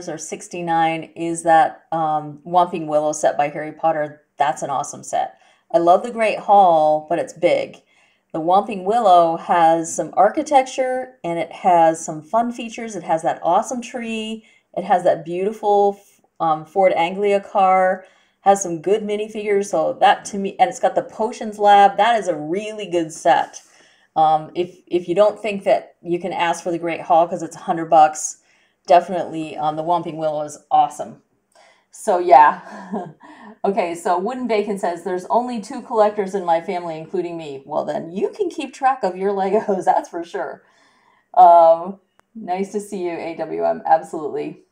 or $69, is that Whomping Willow set by Harry Potter. That's an awesome set. I love the Great Hall, but it's big. The Whomping Willow has some architecture and it has some fun features. It has that awesome tree. It has that beautiful Ford Anglia car. Has some good minifigures. So that to me, and it's got the Potions Lab. That is a really good set. If you don't think that you can ask for the Great Hall because it's $100, definitely the Whomping Willow is awesome. So yeah. Okay, so Wooden Bacon says, there's only 2 collectors in my family, including me. Well, then you can keep track of your Legos, that's for sure. Nice to see you, AWM, absolutely.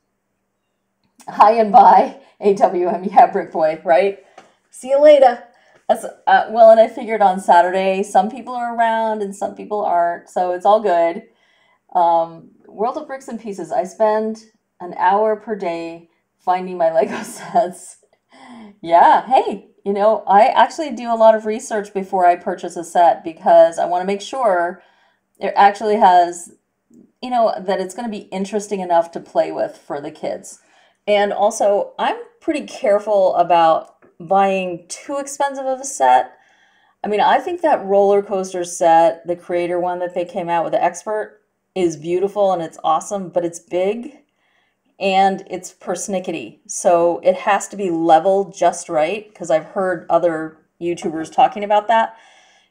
Hi and bye, AWM, yeah, Brick Boy, right? See you later. That's well, and I figured on Saturday, some people are around and some people aren't, so it's all good. World of Bricks and Pieces, I spend an hour per day finding my Lego sets. Yeah, hey, I actually do a lot of research before I purchase a set because I want to make sure it actually has, that it's going to be interesting enough to play with for the kids. And also, I'm pretty careful about buying too expensive of a set. I mean, I think that roller coaster set, the creator one that they came out with, the Expert, is beautiful and it's awesome, but it's big and it's persnickety. So it has to be leveled just right because I've heard other YouTubers talking about that.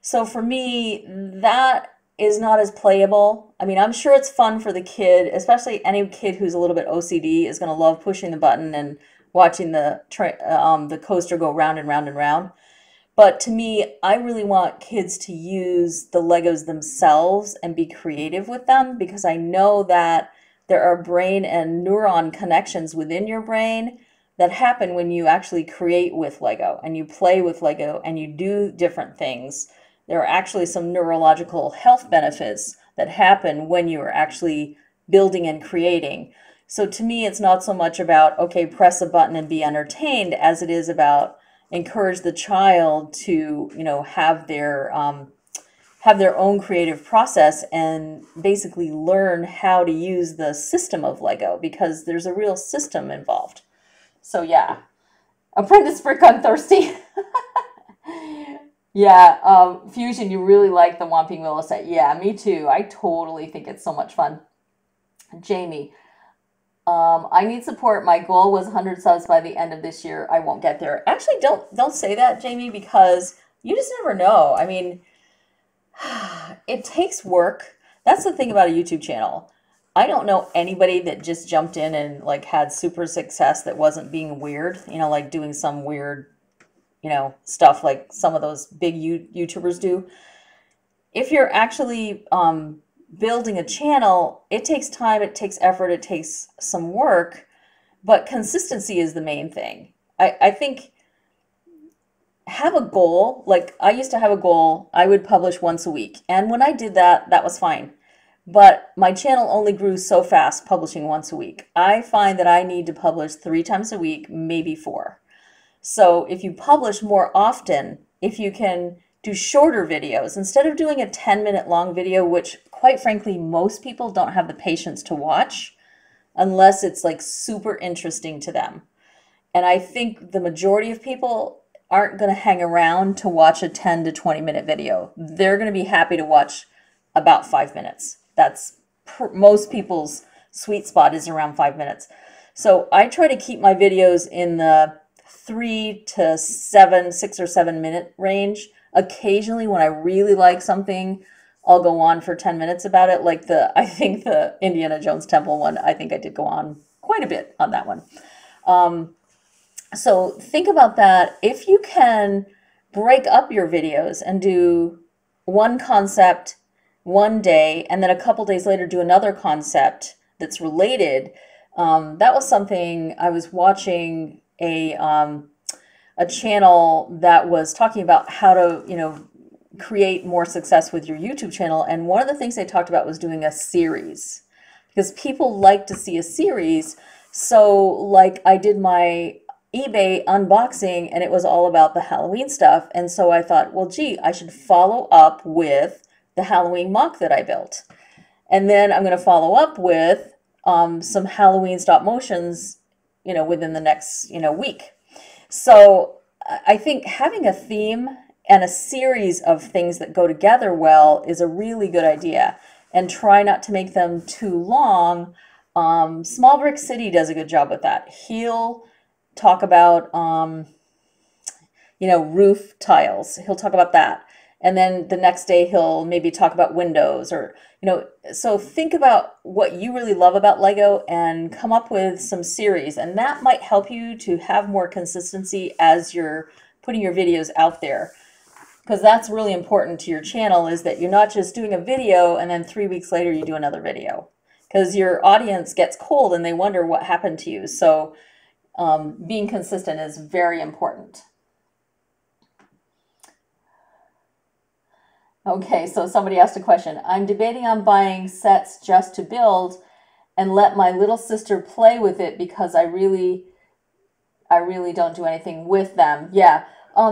So for me, that is not as playable. I mean, I'm sure it's fun for the kid, especially any kid who's a little bit OCD is going to love pushing the button and watching the coaster go round and round and round. But to me, I really want kids to use the Legos themselves and be creative with them because I know that there are brain and neuron connections within your brain that happen when you actually create with Lego and you play with Lego and you do different things. There are actually some neurological health benefits that happen when you are actually building and creating. So to me, it's not so much about, okay, press a button and be entertained as it is about encourage the child to, have their own creative process and basically learn how to use the system of Lego because there's a real system involved. So yeah, Apprentice Brick on Thirsty. Yeah, Fusion, you really like the Whomping Willow set. Yeah, me too. I totally think it's so much fun. Jamie, I need support. My goal was 100 subs by the end of this year. I won't get there. Actually, don't say that, Jamie, because you just never know. I mean, it takes work. That's the thing about a YouTube channel. I don't know anybody that just jumped in and had super success that wasn't being weird, like doing some weird, stuff like some of those big YouTubers do. If you're actually building a channel, it takes time, it takes effort, it takes some work, but consistency is the main thing. I think have a goal. Like I used to have a goal, I would publish once a week. And when I did that, that was fine. But my channel only grew so fast publishing once a week. I find that I need to publish 3 times a week, maybe 4. So if you publish more often, if you can do shorter videos, instead of doing a 10-minute long video, which quite frankly, most people don't have the patience to watch unless it's super interesting to them. And I think the majority of people aren't going to hang around to watch a 10 to 20 minute video. They're going to be happy to watch about 5 minutes. That's most people's sweet spot is around 5 minutes. So I try to keep my videos in the 3 to 7, 6 or 7 minute range. Occasionally when I really like something, I'll go on for 10 minutes about it. Like I think the Indiana Jones Temple one, I think I did go on quite a bit on that one. So think about that. If you can break up your videos and do one concept one day and then a couple days later do another concept that's related. That was something I was watching a channel that was talking about how to, create more success with your YouTube channel. And one of the things they talked about was doing a series because people like to see a series. So like I did my eBay unboxing and it was all about the Halloween stuff. And so I thought, well, gee, I should follow up with the Halloween MOC that I built. And then I'm going to follow up with some Halloween stop motions, within the next, week. So I think having a theme and a series of things that go together well is a really good idea. And try not to make them too long. Small Brick City does a good job with that. He'll talk about, roof tiles. He'll talk about that. And then the next day he'll maybe talk about windows or, so think about what you really love about Lego and come up with some series. And that might help you to have more consistency as you're putting your videos out there. Because that's really important to your channel is that you're not just doing a video and then 3 weeks later you do another video. Because your audience gets cold and they wonder what happened to you. So being consistent is very important. Okay, so somebody asked a question. I'm debating on buying sets just to build and let my little sister play with it because I really don't do anything with them. Yeah.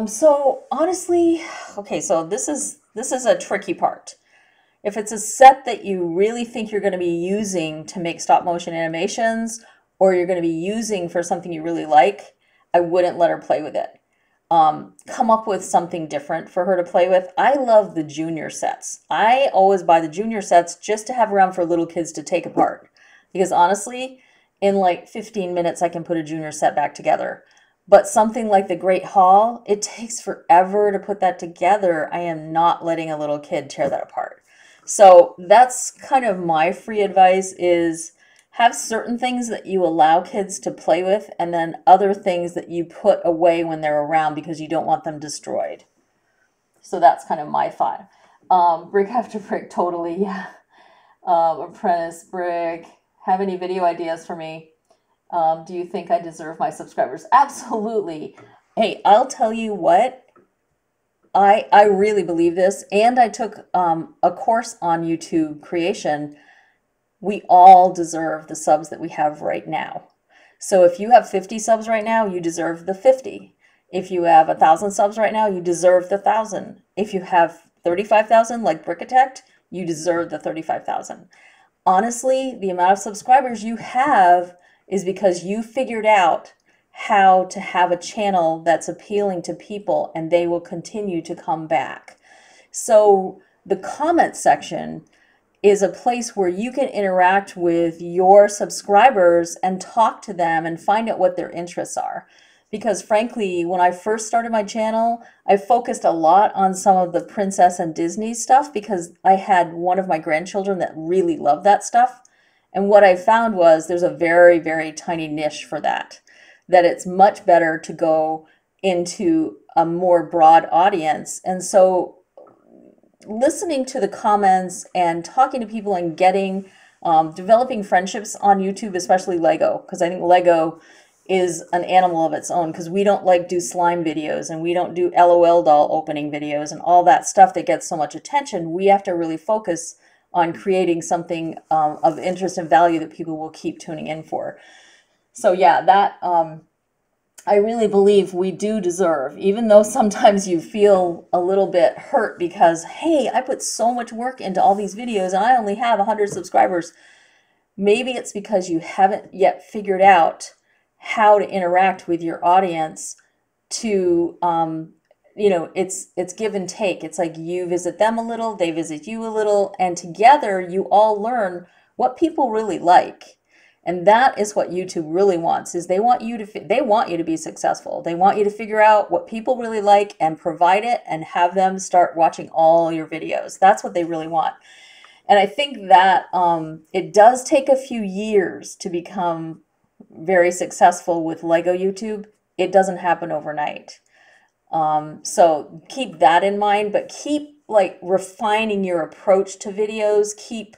So honestly, okay, so this is a tricky part. If it's a set that you really think you're going to be using to make stop motion animations or you're going to be using for something you really like, I wouldn't let her play with it. Come up with something different for her to play with. I love the junior sets. I always buy the junior sets just to have around for little kids to take apart. Because honestly, in like 15 minutes, I can put a junior set back together. But something like the Great Hall, it takes forever to put that together. I am not letting a little kid tear that apart. So that's kind of my free advice is have certain things that you allow kids to play with and then other things that you put away when they're around because you don't want them destroyed. So that's kind of my thought. Brick after brick, totally, yeah. Apprentice Brick, have any video ideas for me? Do you think I deserve my subscribers? Absolutely. Hey, I'll tell you what, I really believe this, and I took a course on YouTube creation. We all deserve the subs that we have right now. So if you have 50 subs right now, you deserve the 50. If you have 1,000 subs right now, you deserve the 1,000. If you have 35,000 like Brickitect, you deserve the 35,000. Honestly, the amount of subscribers you have is because you figured out how to have a channel that's appealing to people and they will continue to come back. So the comment section is a place where you can interact with your subscribers and talk to them and find out what their interests are. Because frankly, when I first started my channel, I focused a lot on some of the princess and Disney stuff because I had one of my grandchildren that really loved that stuff. And what I found was there's a very, very tiny niche for that it's much better to go into a more broad audience. And so listening to the comments and talking to people and getting, developing friendships on YouTube, especially Lego, because I think Lego is an animal of its own because we don't do slime videos and we don't do LOL doll opening videos and all that stuff that gets so much attention. We have to really focus on creating something of interest and value that people will keep tuning in for. So yeah, that I really believe we do deserve, even though sometimes you feel a little bit hurt because, hey, I put so much work into all these videos and I only have 100 subscribers. Maybe it's because you haven't yet figured out how to interact with your audience to, you know, it's give and take. It's like you visit them a little, they visit you a little, and together you all learn what people really like. And that is what YouTube really wants, is they want you to be successful. They want you to figure out what people really like and provide it and have them start watching all your videos. That's what they really want. And I think that it does take a few years to become very successful with Lego YouTube. It doesn't happen overnight. So keep that in mind, but keep like refining your approach to videos. Keep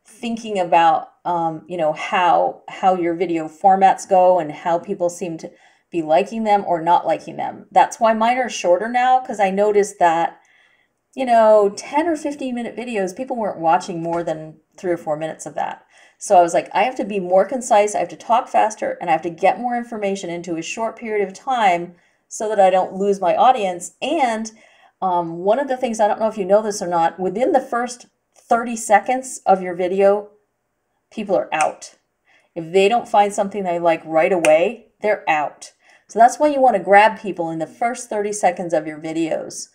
thinking about, you know, how your video formats go and how people seem to be liking them or not liking them. That's why mine are shorter now, because I noticed that, you know, 10 or 15-minute videos, people weren't watching more than 3 or 4 minutes of that. So I was like, I have to be more concise, I have to talk faster, and I have to get more information into a short period of time so that I don't lose my audience. And one of the things, I don't know if you know this or not, within the first 30 seconds of your video, people are out. If they don't find something they like right away, they're out. So that's why you want to grab people in the first 30 seconds of your videos,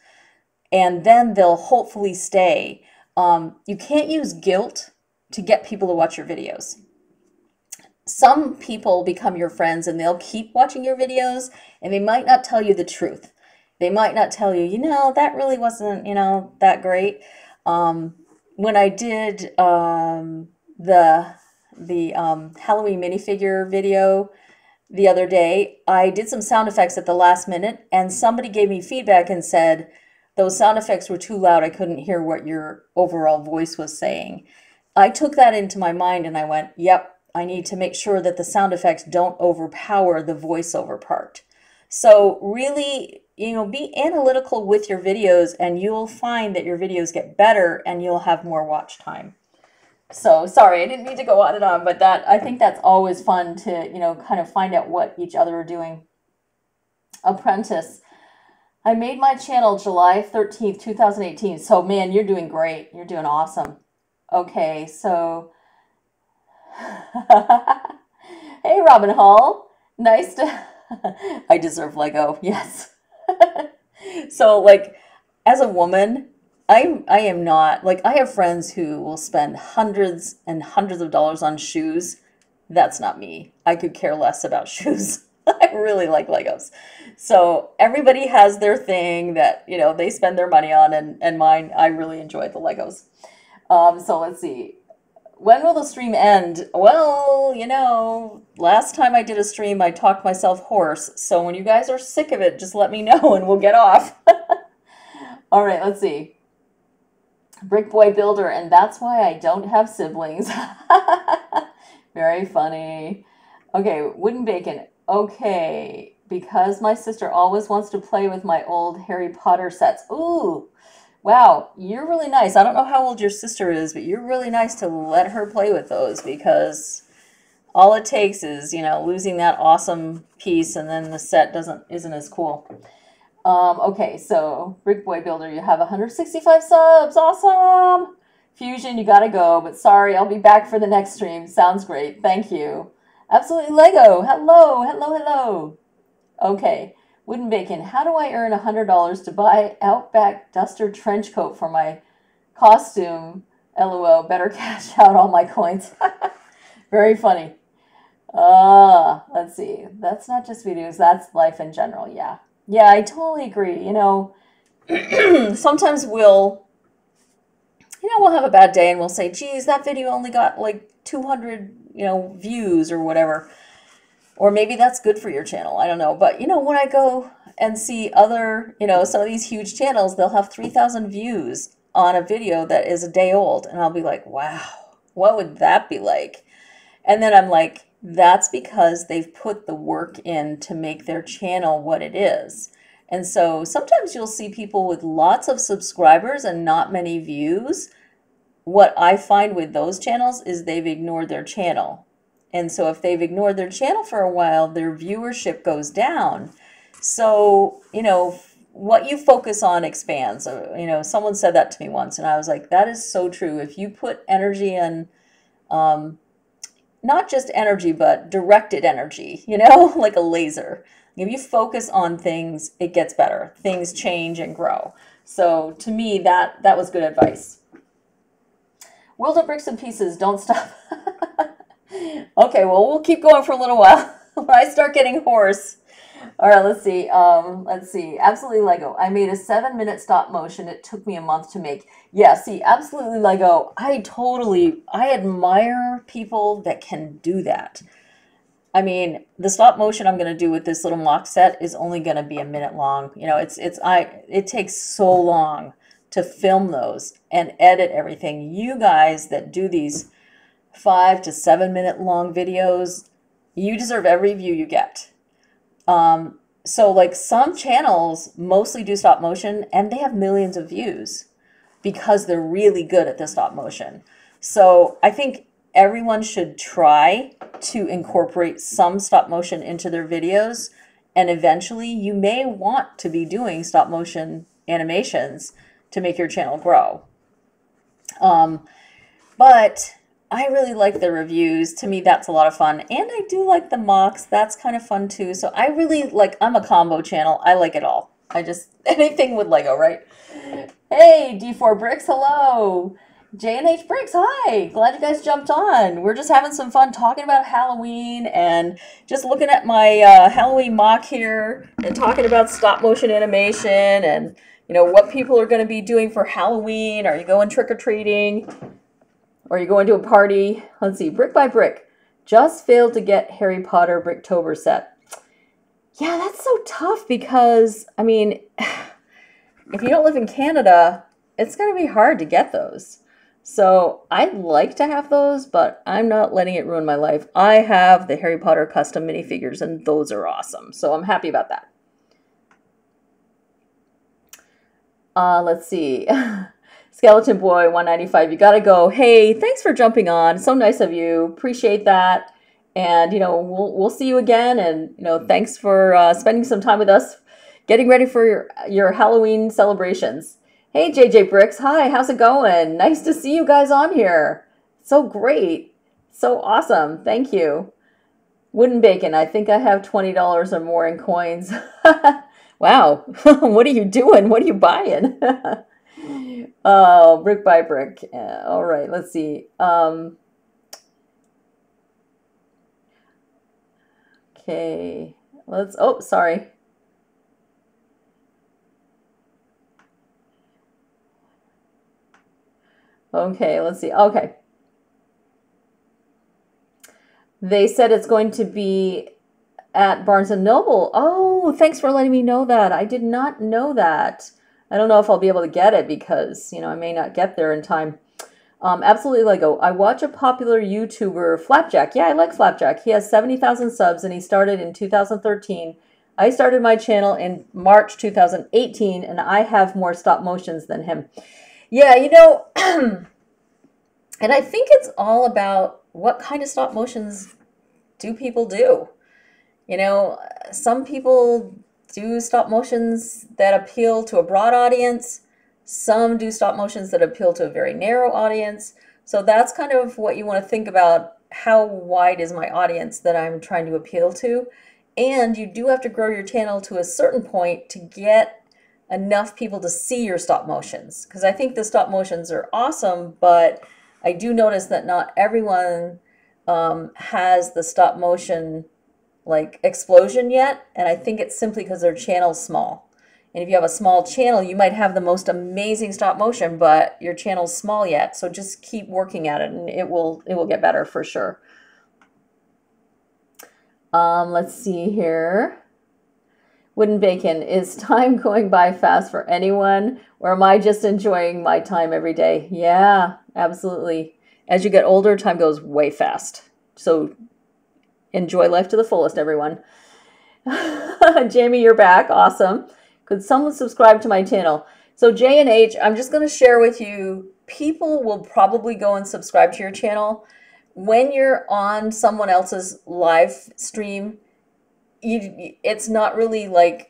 and then they'll hopefully stay. You can't use guilt to get people to watch your videos. Some people become your friends and they'll keep watching your videos, and they might not tell you the truth. They might not tell you, you know, that really wasn't, you know, that great. When I did the Halloween minifigure video the other day, I did some sound effects at the last minute, and somebody gave me feedback and said those sound effects were too loud. I couldn't hear what your overall voice was saying. I took that into my mind and I went, yep, I need to make sure that the sound effects don't overpower the voiceover part. So really, you know, be analytical with your videos, and you'll find that your videos get better and you'll have more watch time. So sorry, I didn't mean to go on and on, but I think that's always fun to, you know, kind of find out what each other are doing. Apprentice. I made my channel July 13th, 2018. So man, you're doing great. You're doing awesome. Okay, so hey Robin Hall. Nice to I deserve Lego. Yes. So like, as a woman, I am not, like, I have friends who will spend hundreds and hundreds of dollars on shoes. That's not me. I could care less about shoes. I really like Legos. So everybody has their thing that, you know, they spend their money on, and mine, I really enjoy the Legos. So let's see. When will the stream end? Well, you know, last time I did a stream, I talked myself hoarse. So when you guys are sick of it, just let me know and we'll get off. All right, let's see. Brick Boy Builder, and that's why I don't have siblings. Very funny. Okay, Wooden Bacon. Okay, because my sister always wants to play with my old Harry Potter sets. Ooh, wow, you're really nice. I don't know how old your sister is, but you're really nice to let her play with those, because all it takes is, you know, losing that awesome piece, and then the set isn't as cool. Okay, so Brick Boy Builder, you have 165 subs. Awesome. Fusion, you gotta go, but sorry, I'll be back for the next stream. Sounds great. Thank you. Absolutely Lego. Hello, hello, hello. Okay, Wooden Bacon, how do I earn $100 to buy Outback Duster trench coat for my costume? LOL, better cash out all my coins. Very funny. Let's see. That's not just videos, that's life in general. Yeah. Yeah, I totally agree. You know, sometimes we'll have a bad day and we'll say, geez, that video only got like 200, you know, views or whatever. Or maybe that's good for your channel. I don't know. But, you know, when I go and see other, you know, some of these huge channels, they'll have 3,000 views on a video that is a day old. And I'll be like, wow, what would that be like? And then I'm like, that's because they've put the work in to make their channel what it is. And so sometimes you'll see people with lots of subscribers and not many views. What I find with those channels is they've ignored their channel. And so if they've ignored their channel for a while, their viewership goes down. So, you know, what you focus on expands. You know, someone said that to me once, and I was like, that is so true. If you put energy in, not just energy, but directed energy, you know, like a laser. If you focus on things, it gets better. Things change and grow. So to me, that was good advice. World of Bricks and Pieces, don't stop. Okay, well, we'll keep going for a little while. When I start getting hoarse. All right, let's see. Let's see. Absolutely Lego. I made a 7-minute stop motion. It took me a month to make. Yeah, see, Absolutely Lego. I admire people that can do that. I mean, the stop motion I'm going to do with this little mock set is only going to be a minute long. You know, it takes so long to film those and edit everything. You guys that do these 5 to 7 minute long videos, you deserve every view you get. So like some channels mostly do stop motion and they have millions of views because they're really good at the stop motion. So I think everyone should try to incorporate some stop motion into their videos, and eventually you may want to be doing stop motion animations to make your channel grow. But I really like the reviews. To me, that's a lot of fun. And I do like the mocks. That's kind of fun too. So I really like, I'm a combo channel. I like it all. Anything with Lego, right? Hey, D4 Bricks, hello. J&H Bricks, hi. Glad you guys jumped on. We're just having some fun talking about Halloween and just looking at my Halloween mock here and talking about stop motion animation and, you know, what people are going to be doing for Halloween. Are you going trick-or-treating? Or are you going to a party? Let's see, Brick by Brick. Just failed to get Harry Potter Bricktober set. Yeah, that's so tough because, I mean, if you don't live in Canada, it's going to be hard to get those. So I'd like to have those, but I'm not letting it ruin my life. I have the Harry Potter custom minifigures, and those are awesome. So I'm happy about that. Let's see. Skeleton Boy 195, you gotta go. Hey, thanks for jumping on. So nice of you. Appreciate that. And you know, we'll see you again. And you know, thanks for spending some time with us, getting ready for your Halloween celebrations. Hey, JJ Bricks. Hi, how's it going? Nice to see you guys on here. So great. So awesome. Thank you. Wooden Bacon. I think I have $20 or more in coins. Wow. What are you doing? What are you buying? Oh, Brick by Brick. All right, let's see. Okay, oh, sorry. Okay, let's see. Okay. They said it's going to be at Barnes & Noble. Oh, thanks for letting me know that. I did not know that. I don't know if I'll be able to get it because, you know, I may not get there in time. Absolutely Lego. I watch a popular YouTuber, Flapjack. Yeah, I like Flapjack. He has 70,000 subs and he started in 2013. I started my channel in March 2018 and I have more stop motions than him. Yeah, you know, and I think it's all about what kind of stop motions do people do. You know, some people do stop motions that appeal to a broad audience. Some do stop motions that appeal to a very narrow audience. So that's kind of what you want to think about. How wide is my audience that I'm trying to appeal to? And you do have to grow your channel to a certain point to get enough people to see your stop motions. Because I think the stop motions are awesome, but I do notice that not everyone has the stop motion like explosion yet, and I think it's simply because their channel's small. And if you have a small channel, you might have the most amazing stop motion, but your channel's small yet. So just keep working at it, and it will get better for sure. Let's see here. Wooden Bacon, is time going by fast for anyone, or am I just enjoying my time every day? Yeah, absolutely. As you get older, time goes way fast. So enjoy life to the fullest, everyone. Jamie, you're back. Awesome. Could someone subscribe to my channel? So J&H, I'm just going to share with you, people will probably go and subscribe to your channel. When you're on someone else's live stream, it's not really like,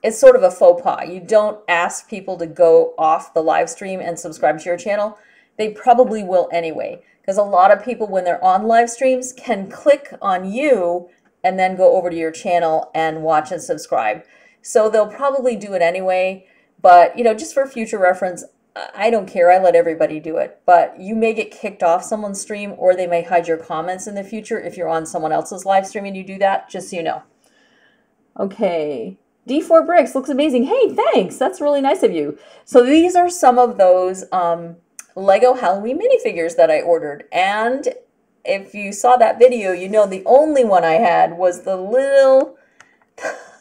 it's sort of a faux pas. You don't ask people to go off the live stream and subscribe to your channel. they probably will anyway. Because a lot of people, when they're on live streams, can click on you and then go over to your channel and watch and subscribe. So they'll probably do it anyway. But, just for future reference, I don't care. I let everybody do it. But you may get kicked off someone's stream, or they may hide your comments in the future if you're on someone else's live stream and you do that, just so you know. Okay. D4 Bricks looks amazing. Hey, thanks. That's really nice of you. So these are some of those Lego Halloween minifigures that I ordered. And if you saw that video, the only one I had was the little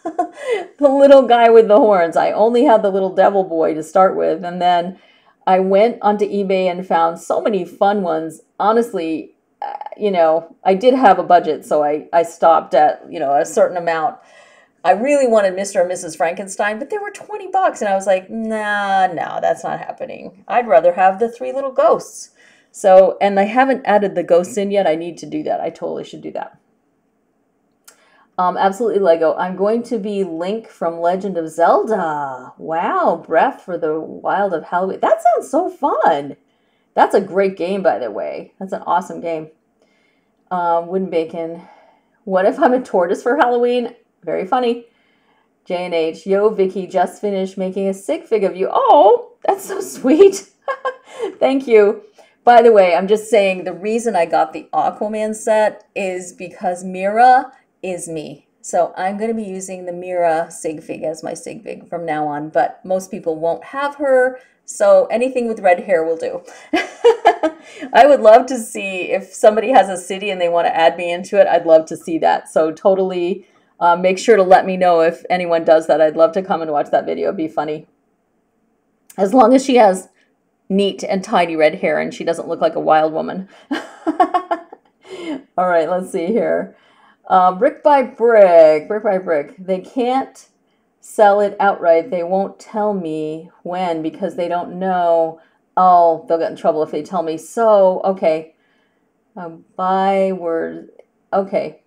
the little guy with the horns. I only had the little devil boy to start with, and then I went onto eBay and found so many fun ones. Honestly, I did have a budget, so I stopped at, a certain amount. I really wanted Mr. and Mrs. Frankenstein, but they were $20, and I was like, nah, no, that's not happening. I'd rather have the 3 little ghosts. So, and I haven't added the ghosts in yet. I need to do that. I totally should do that. Absolutely Lego. I'm going to be Link from Legend of Zelda. Wow, Breath for the Wild of Halloween. That sounds so fun. That's a great game, by the way. That's an awesome game. Wooden Bacon. What if I'm a tortoise for Halloween? Very funny. J&H. Yo, Vicky, just finished making a sig fig of you. Oh, that's so sweet. Thank you. By the way, I'm just saying the reason I got the Aquaman set is because Mira is me. So I'm going to be using the Mira sig fig as my sig fig from now on, but most people won't have her. So anything with red hair will do. I would love to see if somebody has a city and they want to add me into it. I'd love to see that. So totally make sure to let me know if anyone does that. I'd love to come and watch that video. It'd be funny. As long as she has neat and tidy red hair and she doesn't look like a wild woman. All right, let's see here. Brick by brick. They can't sell it outright. They won't tell me when because they don't know. Oh, they'll get in trouble if they tell me. So, okay. By word. Okay.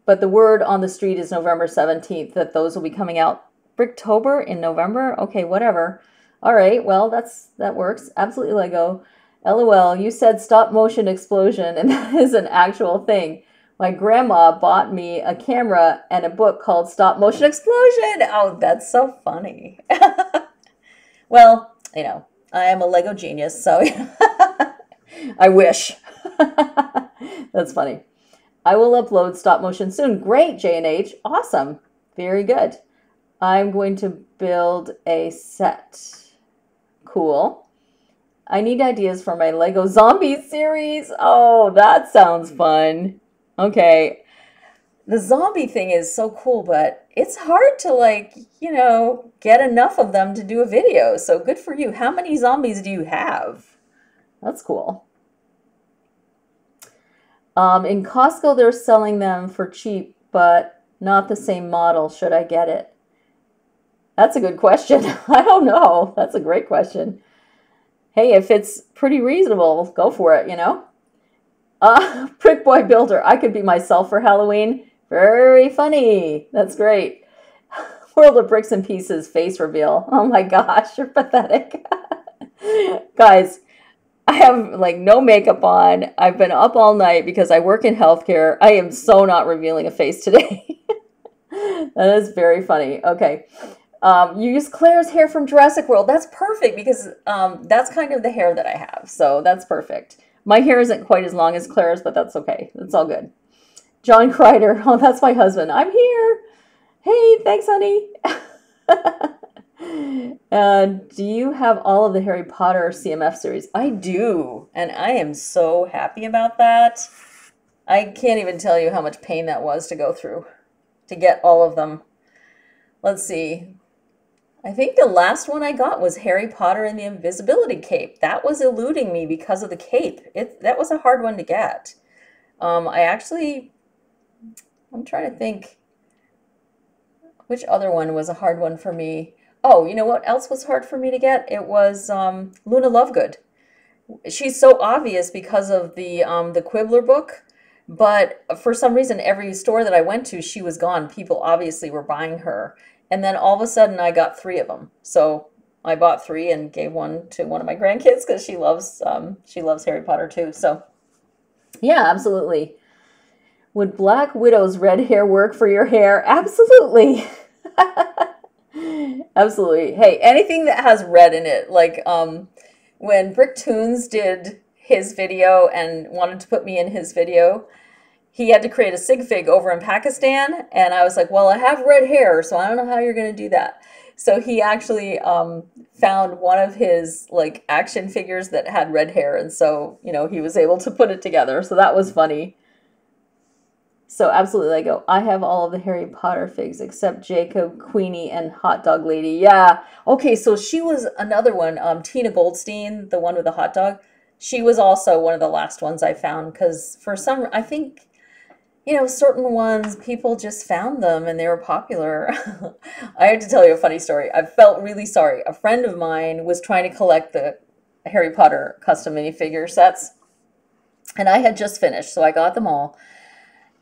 But the word on the street is November 17th that those will be coming out. Bricktober in November? Okay, whatever. All right, well, that works. Absolutely Lego. LOL, you said stop motion explosion, and that is an actual thing. My grandma bought me a camera and a book called Stop Motion Explosion. Oh, that's so funny. Well, I am a Lego genius, so I wish. That's funny. I will upload stop motion soon. Great, J&H. Awesome. Very good. I'm going to build a set. Cool. I need ideas for my Lego Zombie series. Oh, that sounds fun. Okay. The zombie thing is so cool, but it's hard to get enough of them to do a video. So good for you. How many zombies do you have? That's cool. In Costco, they're selling them for cheap, but not the same model. Should I get it? That's a good question. I don't know. That's a great question. Hey, if it's pretty reasonable, go for it, Prick Boy Builder. I could be myself for Halloween. Very funny. That's great. World of Bricks and Pieces face reveal. Oh my gosh, you're pathetic. Guys, I have no makeup on. I've been up all night because I work in healthcare. I am so not revealing a face today. That is very funny. Okay. You use Claire's hair from Jurassic World. That's perfect because that's kind of the hair that I have. So that's perfect. My hair isn't quite as long as Claire's, but that's okay. It's all good. John Kreider. Oh, that's my husband. I'm here. Hey, thanks, honey. Do you have all of the Harry Potter CMF series? I do. And I am so happy about that. I can't even tell you how much pain that was to go through to get all of them. Let's see. I think the last one I got was Harry Potter and the Invisibility Cape. That was eluding me because of the cape. That was a hard one to get. I'm trying to think which other one was a hard one for me. Oh, you know what else was hard for me to get? It was Luna Lovegood. She's so obvious because of the Quibbler book, but for some reason, every store that I went to, she was gone. People obviously were buying her. And then all of a sudden, I got 3 of them. So I bought 3 and gave one to one of my grandkids because she loves Harry Potter too. So yeah, absolutely. Would Black Widow's red hair work for your hair? Absolutely. Absolutely. Hey, anything that has red in it, like when Bricktoons did his video and wanted to put me in his video, he had to create a sig fig over in Pakistan, and I was like, well, I have red hair, so I don't know how you're going to do that. So he actually found one of his like action figures that had red hair, and so, you know, he was able to put it together. So that was funny. So absolutely Lego. I have all of the Harry Potter figs except Jacob, Queenie, and Hot Dog Lady. Yeah. Okay, so she was another one. Tina Goldstein, the one with the hot dog. She was also one of the last ones I found because for some, I think, you know, certain ones, people just found them and they were popular. I have to tell you a funny story. I felt really sorry. A friend of mine was trying to collect the Harry Potter custom minifigure sets, and I had just finished, so I got them all.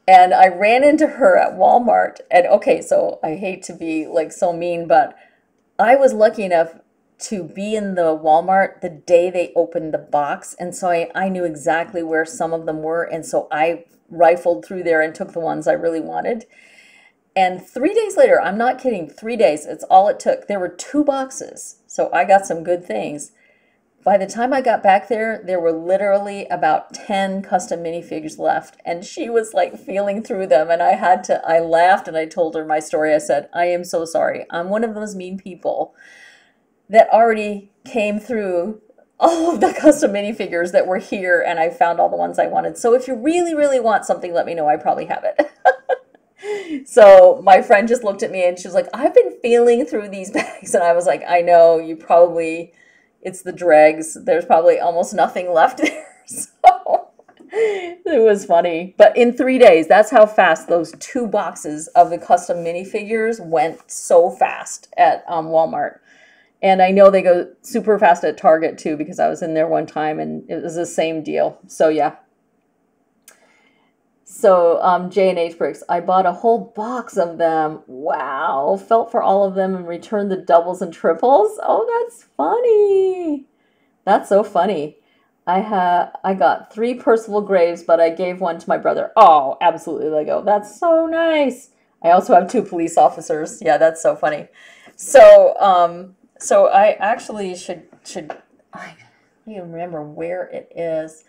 And I ran into her at Walmart. And okay, so I hate to be like so mean, but I was lucky enough to be in the Walmart the day they opened the box. And so I knew exactly where some of them were. And so I rifled through there and took the ones I really wanted. And 3 days later, I'm not kidding, 3 days, it's all it took. There were 2 boxes. So I got some good things. By the time I got back there, there were literally about 10 custom minifigures left. And she was like feeling through them. And I laughed and I told her my story. I said, I am so sorry. I'm one of those mean people that already came through all of the custom minifigures that were here. And I found all the ones I wanted. So if you really, really want something, let me know. I probably have it. So my friend just looked at me and she was like, I've been feeling through these bags. And I was like, I know, you probably... It's the dregs. There's probably almost nothing left there. So it was funny. But in 3 days, that's how fast those 2 boxes of the custom minifigures went so fast at Walmart. And I know they go super fast at Target too, because I was in there one time and it was the same deal. So yeah. So J&H Bricks, I bought a whole box of them. Wow. Felt for all of them and returned the doubles and triples. Oh, that's funny. That's so funny. I got 3 Percival Graves, but I gave one to my brother. Oh, absolutely, Lego. That's so nice. I also have 2 police officers. Yeah, that's so funny. So so I actually I don't even remember where it is.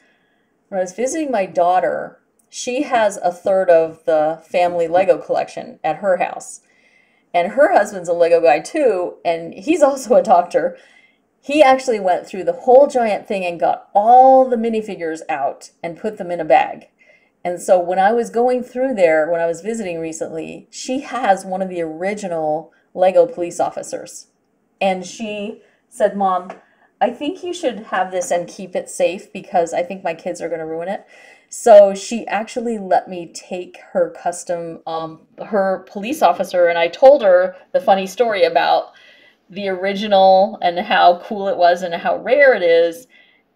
When I was visiting my daughter, she has a third of the family Lego collection at her house. And her husband's a Lego guy too, and he's also a doctor. He actually went through the whole giant thing and got all the minifigures out and put them in a bag. And so when I was going through there, when I was visiting recently, she has one of the original Lego police officers. And she said, Mom, I think you should have this and keep it safe because I think my kids are going to ruin it. So she actually let me take her custom, her police officer, and I told her the funny story about the original and how cool it was and how rare it is.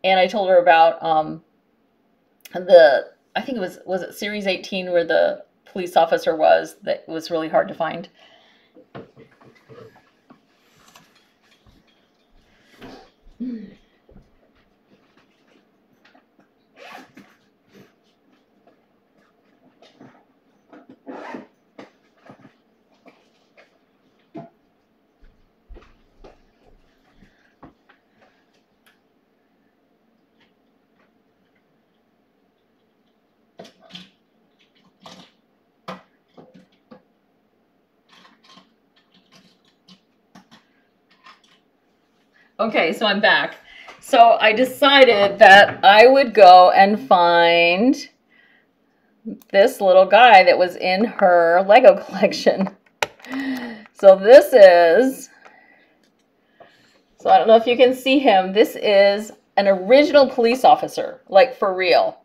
And I told her about I think it was it Series 18 where the police officer was, that was really hard to find. Okay, so I'm back. So I decided that I would go and find this little guy that was in her Lego collection. So this is, so I don't know if you can see him. This is an original police officer, like for real.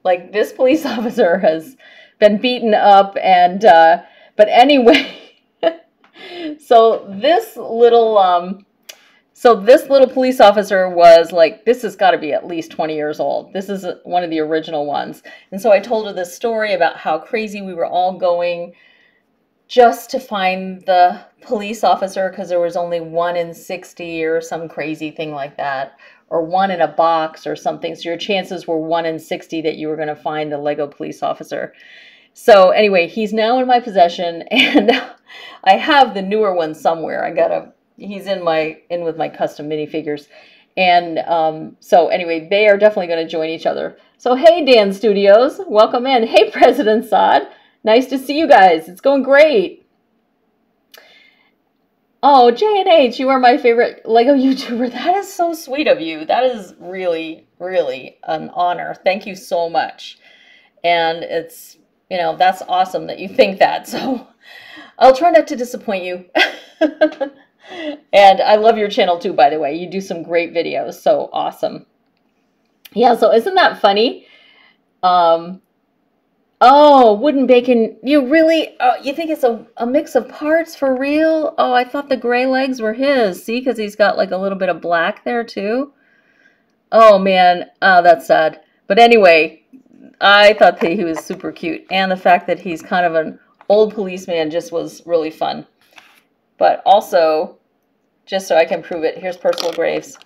Like this police officer has been beaten up and, but anyway, so this little police officer was like, this has got to be at least 20 years old. This is one of the original ones. And so I told her this story about how crazy we were all going just to find the police officer because there was only 1 in 60 or some crazy thing like that, or 1 in a box or something. So your chances were 1 in 60 that you were going to find the Lego police officer. So anyway, he's now in my possession, and I have the newer one somewhere. He's in with my custom minifigures. And so anyway, they are definitely going to join each other. So hey, Dan Studios, welcome in. Hey, President Saad, nice to see you guys. It's going great. Oh, J&H, you are my favorite Lego YouTuber. That is so sweet of you. That is really, really an honor. Thank you so much. And it's, that's awesome that you think that. So I'll try not to disappoint you. And I love your channel too, by the way. You do some great videos. So awesome. Yeah, so isn't that funny? Oh, Wooden Bacon, you really, you think it's a mix of parts for real? Oh, I thought the gray legs were his. See, because he's got like a little bit of black there too. Oh man, oh, that's sad. But anyway, I thought that he was super cute. And the fact that he's kind of an old policeman just was really fun. But also, just so I can prove it, here's Percival Graves.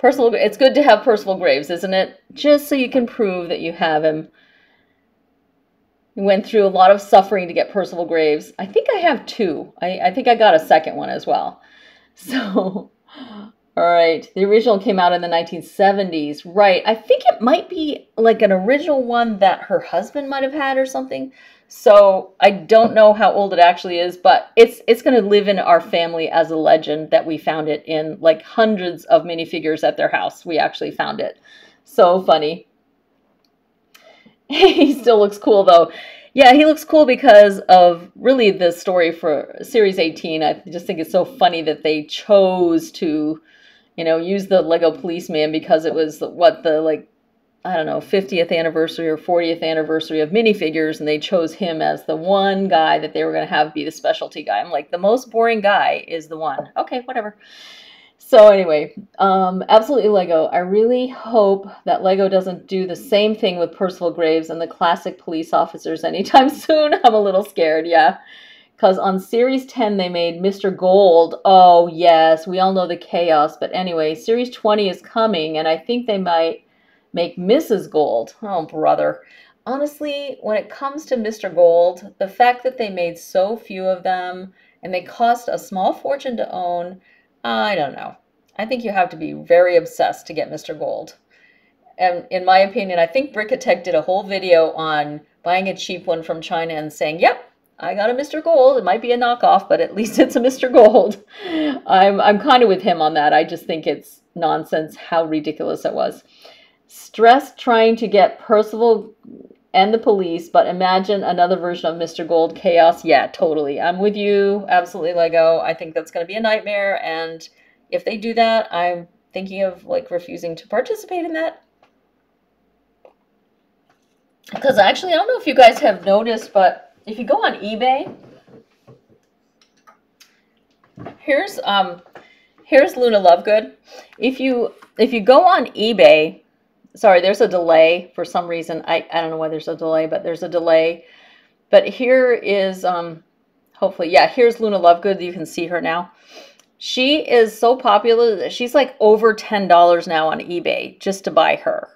It's good to have Percival Graves, isn't it? Just so you can prove that you have him. You went through a lot of suffering to get Percival Graves. I think I have 2. I think I got a second one as well. So, all right. The original came out in the 1970s. Right. I think it might be like an original one that her husband might have had or something. So I don't know how old it actually is, but it's going to live in our family as a legend that we found it in like hundreds of minifigures at their house. We actually found it. So funny. He still looks cool though. Yeah, he looks cool because of really the story for Series 18. I just think it's so funny that they chose to, use the Lego policeman because it was I don't know, 50th anniversary or 40th anniversary of minifigures, and they chose him as the one guy that they were going to have be the specialty guy. I'm like, the most boring guy is the one. Okay, whatever. So anyway, absolutely Lego. I really hope that Lego doesn't do the same thing with Percival Graves and the classic police officers anytime soon. I'm a little scared, yeah. Because on Series 10, they made Mr. Gold. Oh, yes, we all know the chaos. But anyway, Series 20 is coming, and I think they might make Mrs. Gold. Oh, brother. Honestly, when it comes to Mr. Gold, the fact that they made so few of them and they cost a small fortune to own, I don't know. I think you have to be very obsessed to get Mr. Gold. And in my opinion, I think Brickatech did a whole video on buying a cheap one from China and saying, yep, I got a Mr. Gold. It might be a knockoff, but at least it's a Mr. Gold. I'm kind of with him on that. I just think it's nonsense how ridiculous it was. Stress trying to get Percival and the police, but imagine another version of Mr. Gold chaos. Yeah, totally. I'm with you. Absolutely, Lego. I think that's going to be a nightmare. And if they do that, I'm thinking of like refusing to participate in that. Because actually, I don't know if you guys have noticed, but if you go on eBay, here's Luna Lovegood. If you go on eBay, sorry, there's a delay for some reason. I don't know why there's a delay, but there's a delay. But here is, hopefully, yeah, here's Luna Lovegood. You can see her now. She is so popular that she's like over $10 now on eBay just to buy her.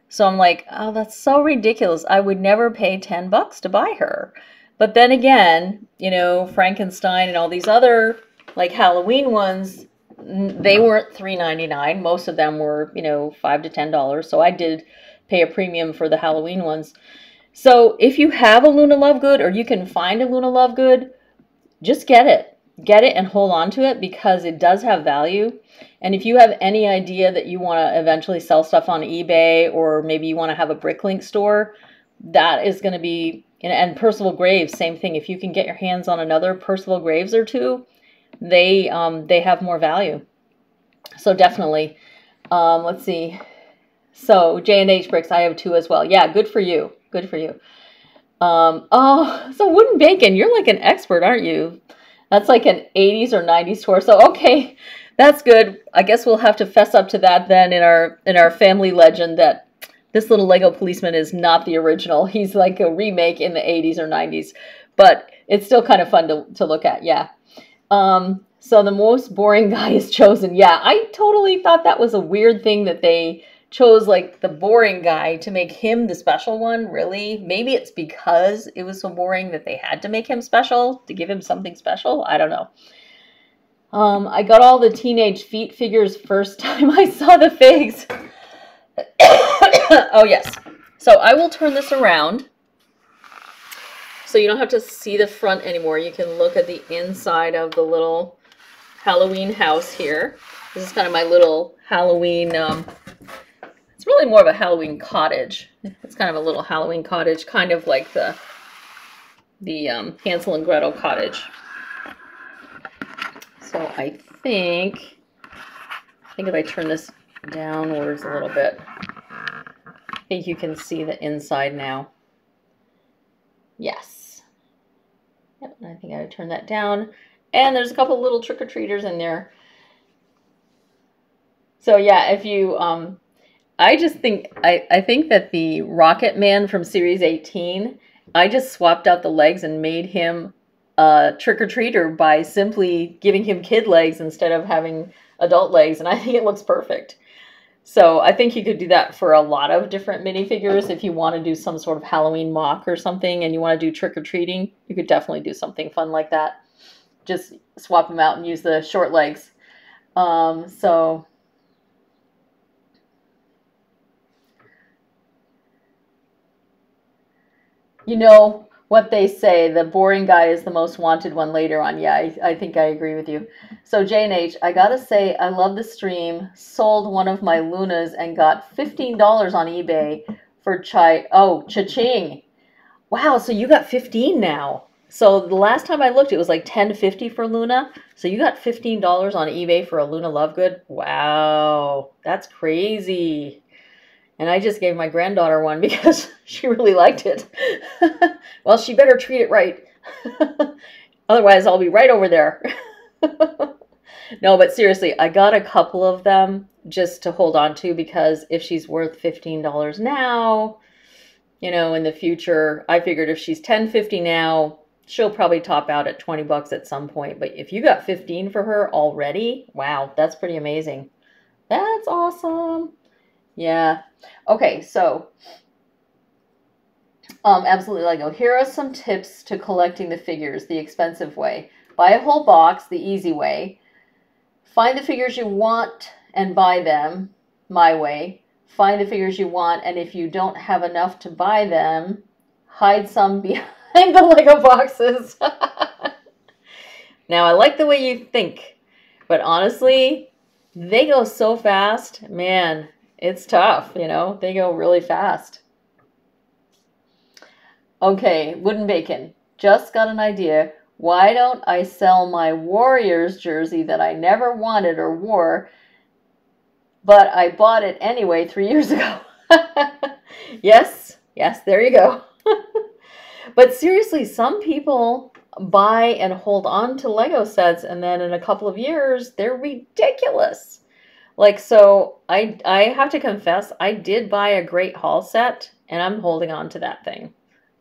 So I'm like, oh, that's so ridiculous. I would never pay 10 bucks to buy her. But then again, Frankenstein and all these other like Halloween ones, they weren't $3.99. Most of them were, $5 to $10. So I did pay a premium for the Halloween ones. So if you have a Luna Lovegood or you can find a Luna Lovegood, just get it. Get it and hold on to it because it does have value. And if you have any idea that you want to eventually sell stuff on eBay or maybe you want to have a Bricklink store, that is going to be, and Percival Graves, same thing. If you can get your hands on another Percival Graves or two, they have more value. So definitely, let's see. So J&H Bricks, I have 2 as well. Yeah, good for you. Good for you. Oh, so Wooden Bacon, you're like an expert, aren't you? That's like an 80s or 90s torso. Okay, that's good. I guess we'll have to fess up to that then in our family legend that This little Lego policeman is not the original. He's like a remake in the 80s or 90s, but it's still kind of fun to look at. Yeah. So the most boring guy is chosen. Yeah, I totally thought that was a weird thing that they chose like the boring guy to make him the special one. Really? Maybe it's because it was so boring that they had to make him special to give him something special. I don't know. I got all the teenage feet figures first time I saw the figs. Oh, yes. So I will turn this around so you don't have to see the front anymore. You can look at the inside of the little Halloween house here. This is kind of my little Halloween, it's really more of a Halloween cottage. It's kind of a little Halloween cottage, kind of like the Hansel and Gretel cottage. So I think if I turn this downwards a little bit, I think you can see the inside now. Yes. Yep, and I think I would turn that down. And there's a couple little trick-or-treaters in there. So yeah, if you, I just think, I think that the Rocket Man from Series 18, I just swapped out the legs and made him a trick-or-treater by simply giving him kid legs instead of having adult legs, and I think it looks perfect. So I think you could do that for a lot of different minifigures. If you want to do some sort of Halloween mock or something and you want to do trick-or-treating, you could definitely do something fun like that. Just swap them out and use the short legs. So you know what they say, the boring guy is the most wanted one later on. Yeah, I think I agree with you. So J&H, I gotta say, I love the stream. Sold one of my Lunas and got $15 on eBay for cha-ching. Wow, so you got 15 now. So the last time I looked, it was like $10.50 for Luna. So you got $15 on eBay for a Luna Lovegood? Wow, that's crazy. And I just gave my granddaughter one because she really liked it. Well, she better treat it right. Otherwise, I'll be right over there. No, but seriously, I got a couple of them just to hold on to because if she's worth $15 now, you know, in the future, I figured if she's $10.50 now, she'll probably top out at 20 bucks at some point. But if you got 15 for her already, wow, that's pretty amazing. That's awesome. Yeah. Okay, so absolutely Lego. Here are some tips to collecting the figures the expensive way. Buy a whole box the easy way. Find the figures you want and buy them my way. Find the figures you want, and if you don't have enough to buy them, hide some behind the Lego boxes. Now, I like the way you think, but honestly, they go so fast. Man, it's tough, you know. They go really fast. Okay, Wooden Bacon. Just got an idea. Why don't I sell my Warriors jersey that I never wanted or wore, but I bought it anyway 3 years ago? Yes, there you go. But seriously, some people buy and hold on to Lego sets, and then in a couple of years, they're ridiculous. Like, so I have to confess, I did buy a Great Hall set, and I'm holding on to that thing.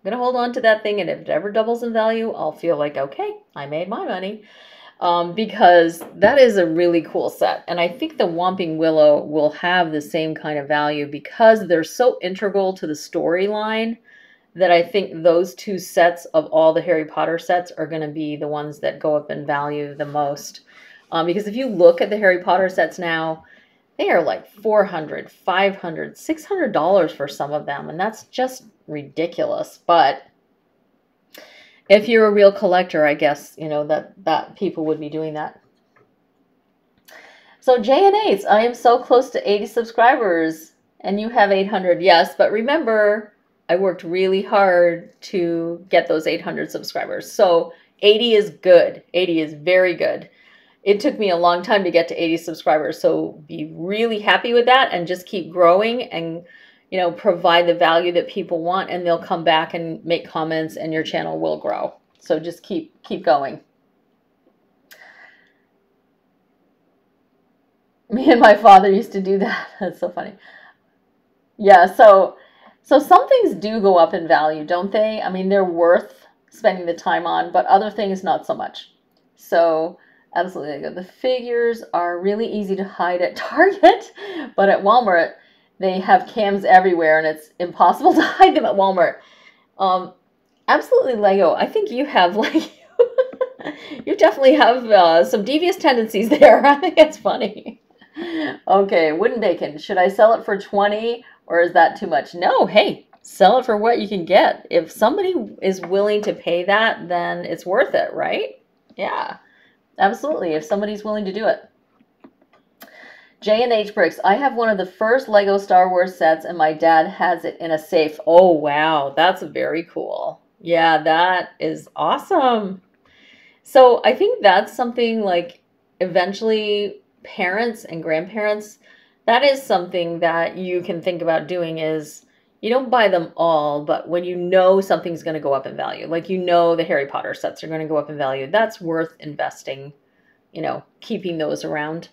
I'm going to hold on to that thing, and if it ever doubles in value, I'll feel like, okay, I made my money. Because that is a really cool set. And I think the Whomping Willow will have the same kind of value because they're so integral to the storyline that I think those two sets of all the Harry Potter sets are going to be the ones that go up in value the most. Because if you look at the Harry Potter sets now, they are like $400, $500, $600 for some of them. And that's just ridiculous. But if you're a real collector, I guess, you know, that people would be doing that. So J&H, I am so close to 80 subscribers and you have 800. Yes, but remember, I worked really hard to get those 800 subscribers. So 80 is good. 80 is very good. It took me a long time to get to 80 subscribers. So be really happy with that and just keep growing and, you know, provide the value that people want, and they'll come back and make comments and your channel will grow. So just keep going. Me and my father used to do that. That's so funny. Yeah, so some things do go up in value, don't they? I mean, they're worth spending the time on, but other things not so much. So absolutely, the figures are really easy to hide at Target, but at Walmart they have cams everywhere, and it's impossible to hide them at Walmart. Um, absolutely, Lego. I think you have like you definitely have some devious tendencies there. I think it's funny. Okay, wooden bacon. Should I sell it for 20 or is that too much? No, hey, sell it for what you can get. If somebody is willing to pay that, then it's worth it, right? Yeah, absolutely. If somebody's willing to do it. J&H Bricks. I have one of the first Lego Star Wars sets and my dad has it in a safe. Oh, wow. That's very cool. Yeah, that is awesome. So I think that's something like eventually parents and grandparents, that is something that you can think about doing is you don't buy them all, but when you know something's going to go up in value, like you know the Harry Potter sets are going to go up in value, that's worth investing, keeping those around.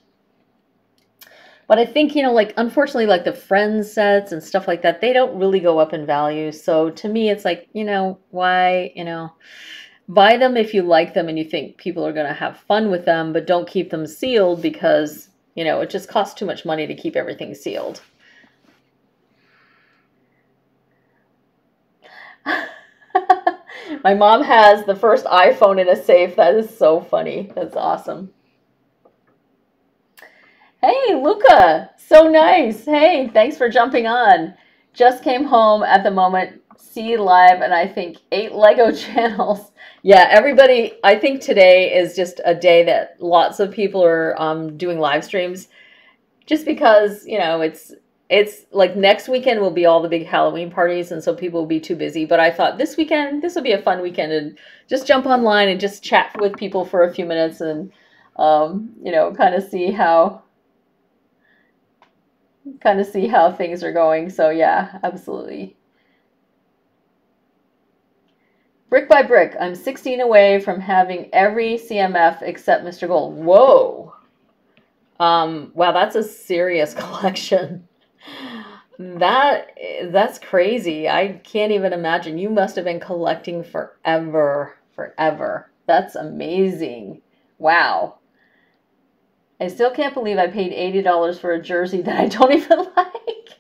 But I think, like unfortunately, like the Friends sets and stuff like that, they don't really go up in value. So to me, it's like, why, buy them if you like them and you think people are going to have fun with them, but don't keep them sealed because, it just costs too much money to keep everything sealed. My mom has the first iPhone in a safe. That is so funny. That's awesome. Hey, Luca. So nice. Hey, thanks for jumping on. Just came home at the moment, see live, and I think 8 Lego channels. Yeah, everybody, I think today is just a day that lots of people are doing live streams just because, it's like next weekend will be all the big Halloween parties, and so people will be too busy. But I thought this weekend, this will be a fun weekend, and just jump online and just chat with people for a few minutes and, kind of see how things are going. So yeah, absolutely. Brick by brick, I'm 16 away from having every CMF except Mr. Gold. Whoa. Wow, that's a serious collection. That's crazy. I can't even imagine. You must have been collecting forever, forever. That's amazing. Wow. I still can't believe I paid $80 for a jersey that I don't even like.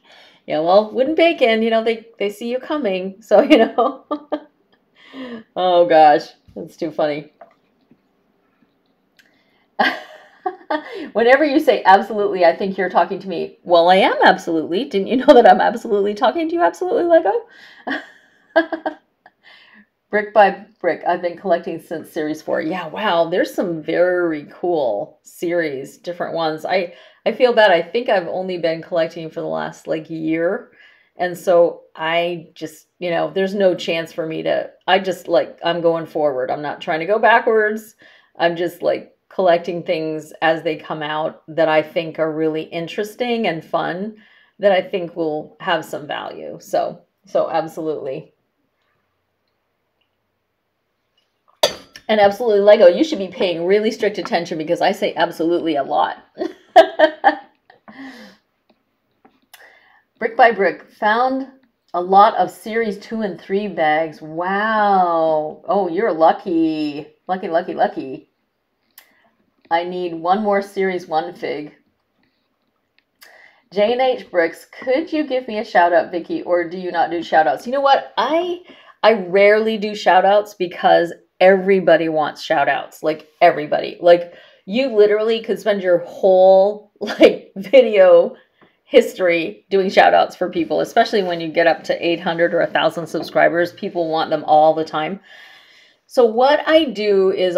Yeah, well, wooden bacon, they see you coming, so Oh gosh, that's too funny. Whenever you say absolutely, I think you're talking to me. Well, I am absolutely. Didn't you know that I'm absolutely talking to you? Absolutely, Lego? Brick by brick. I've been collecting since series 4. Yeah, wow. There's some very cool series, different ones. I feel bad. I think I've only been collecting for the last like year. And so I just, there's no chance for me to, I just like, I'm going forward. I'm not trying to go backwards. I'm just like collecting things as they come out that I think are really interesting and fun that I think will have some value. So absolutely. And absolutely, Lego, you should be paying really strict attention because I say absolutely a lot. Brick by brick, found a lot of series 2 and 3 bags. Wow. Oh, you're lucky. Lucky, lucky, lucky. I need one more series 1 fig. J&H Bricks, could you give me a shout out, Vicky, or do you not do shout outs? You know what? I rarely do shout outs because everybody wants shout outs. Like everybody. Like you literally could spend your whole like video history doing shout outs for people, especially when you get up to 800 or 1,000 subscribers. People want them all the time. So what I do is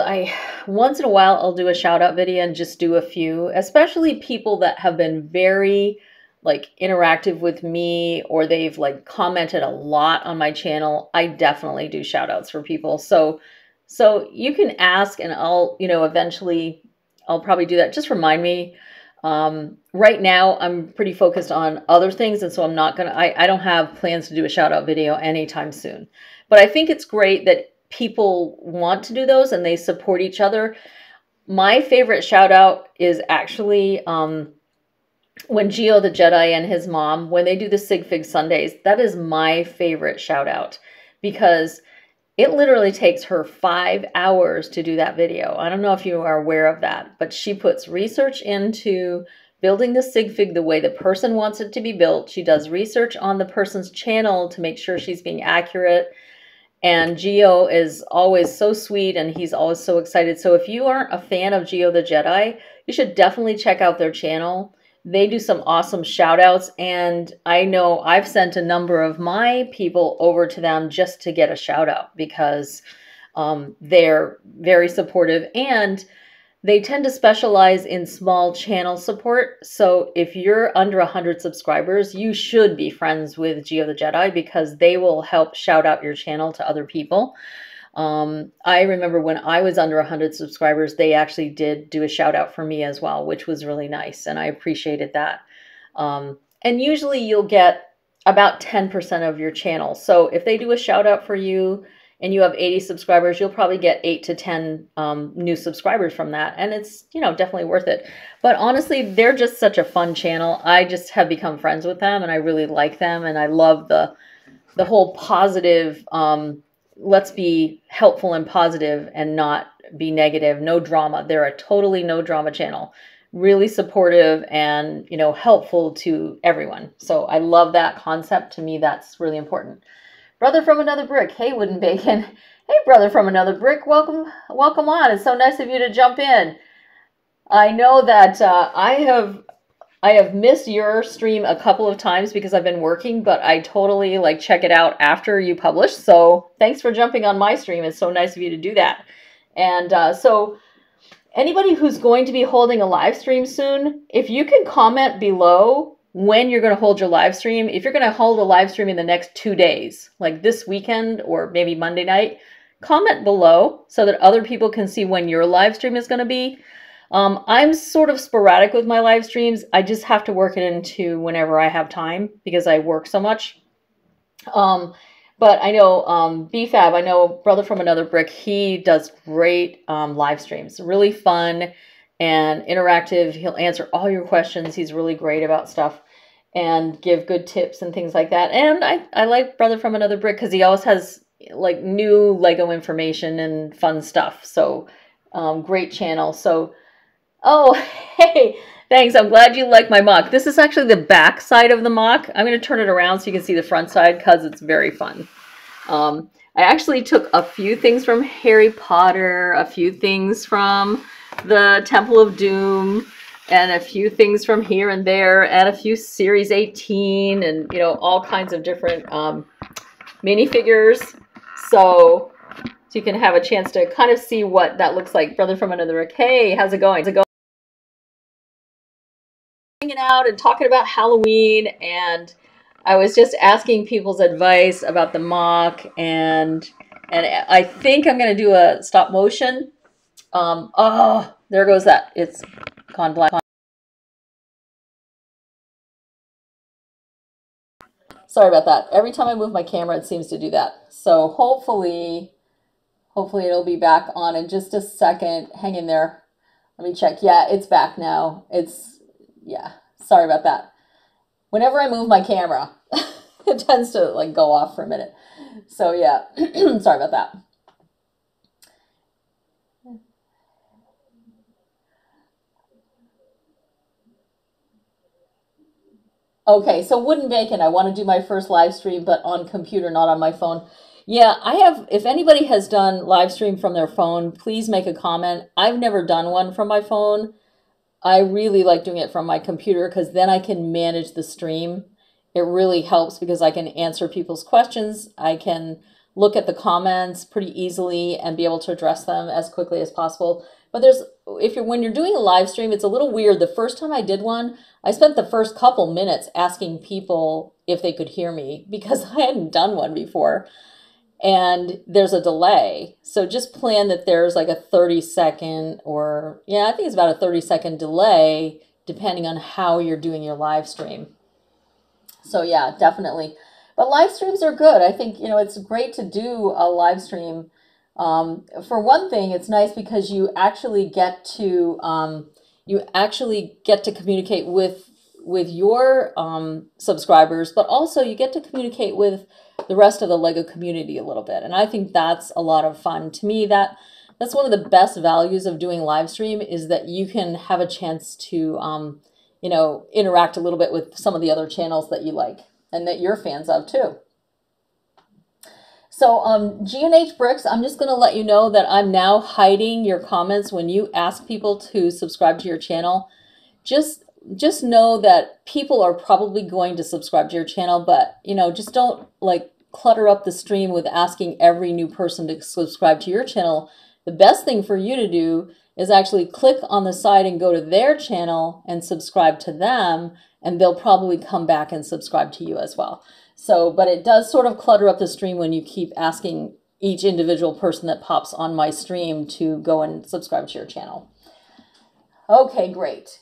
once in a while, I'll do a shout out video and just do a few, especially people that have been very like interactive with me or they've like commented a lot on my channel. I definitely do shout outs for people. So you can ask and I'll, eventually I'll probably do that. Just remind me. Right now I'm pretty focused on other things. And so I'm not going to, I don't have plans to do a shout out video anytime soon, but I think it's great that people want to do those and they support each other. My favorite shout out is actually, when Geo the Jedi and his mom, when they do the Sig Fig Sundays, that is my favorite shout out because it literally takes her 5 hours to do that video. I don't know if you are aware of that, but she puts research into building the Sig Fig the way the person wants it to be built. She does research on the person's channel to make sure she's being accurate. And Geo is always so sweet and he's always so excited. So if you aren't a fan of Geo the Jedi, you should definitely check out their channel. They do some awesome shout outs, and I know I've sent a number of my people over to them just to get a shout out because they're very supportive and they tend to specialize in small channel support. So if you're under 100 subscribers, you should be friends with Geo the Jedi because they will help shout out your channel to other people. I remember when I was under 100 subscribers, they actually did do a shout out for me as well, which was really nice. And I appreciated that. And usually you'll get about 10% of your channel. So if they do a shout out for you and you have 80 subscribers, you'll probably get 8 to 10 new subscribers from that. And it's, you know, definitely worth it. But honestly, they're just such a fun channel. I just have become friends with them and I really like them. And I love the whole positive, let's be helpful and positive and not be negative, no drama. They're a totally no drama channel, really supportive and, you know, helpful to everyone. So I love that concept. To me, that's really important. Brother from Another Brick. Hey, Wooden Bacon. Hey, Brother from Another Brick. Welcome on. It's so nice of you to jump in. I know that I have missed your stream a couple of times because I've been working, but I totally like check it out after you publish. So thanks for jumping on my stream. It's so nice of you to do that. And so anybody who's going to be holding a live stream soon, if you can comment below when you're going to hold your live stream. If you're going to hold a live stream in the next 2 days, like this weekend or maybe Monday night, comment below so that other people can see when your live stream is going to be. I'm sort of sporadic with my live streams. I just have to work it into whenever I have time because I work so much. But I know BFAB, I know Brother from Another Brick, he does great live streams. Really fun and interactive. He'll answer all your questions. He's really great about stuff and give good tips and things like that. And I like Brother from Another Brick because he always has like new Lego information and fun stuff. So great channel. So, oh, hey, thanks. I'm glad you like my MOC. This is actually the back side of the MOC. I'm going to turn it around so you can see the front side because it's very fun. I actually took a few things from Harry Potter, a few things from the Temple of Doom, and a few things from here and there, and a few Series 18, and, you know, all kinds of different minifigures. So you can have a chance to kind of see what that looks like. Brother from Another Brick, hey, how's it going? How's it going? Hanging out and talking about Halloween, and I was just asking people's advice about the MOC, and I think I'm going to do a stop motion. Oh, there goes that. It's gone black. Sorry about that. Every time I move my camera, it seems to do that. So hopefully it'll be back on in just a second. Hang in there. Let me check. Yeah, it's back now. Yeah, sorry about that. Whenever I move my camera, it tends to like go off for a minute. So yeah, sorry about that. Okay, so Wooden Bacon, I want to do my first live stream, but on computer, not on my phone. Yeah, I have, if anybody has done live stream from their phone, please make a comment. I've never done one from my phone. I really like doing it from my computer because then I can manage the stream. It really helps because I can answer people's questions. I can look at the comments pretty easily and be able to address them as quickly as possible. But when you're doing a live stream, it's a little weird. The first time I did one, I spent the first couple minutes asking people if they could hear me because I hadn't done one before. And there's a delay. So just plan that there's like a 30-second or, yeah, I think it's about a 30-second delay depending on how you're doing your live stream. So yeah, definitely. But live streams are good. I think, you know, it's great to do a live stream. For one thing, it's nice because you actually get to communicate with with your subscribers, but also you get to communicate with the rest of the Lego community a little bit. And I think that's a lot of fun. To me, that's one of the best values of doing live stream, is that you can have a chance to, you know, interact a little bit with some of the other channels that you like and that you're fans of too. So G&H Bricks, I'm just going to let you know that I'm now hiding your comments when you ask people to subscribe to your channel. Just know that people are probably going to subscribe to your channel, but, you know, just don't like clutter up the stream with asking every new person to subscribe to your channel. The best thing for you to do is actually click on the side and go to their channel and subscribe to them, and they'll probably come back and subscribe to you as well. So, but it does sort of clutter up the stream when you keep asking each individual person that pops on my stream to go and subscribe to your channel. Okay, great.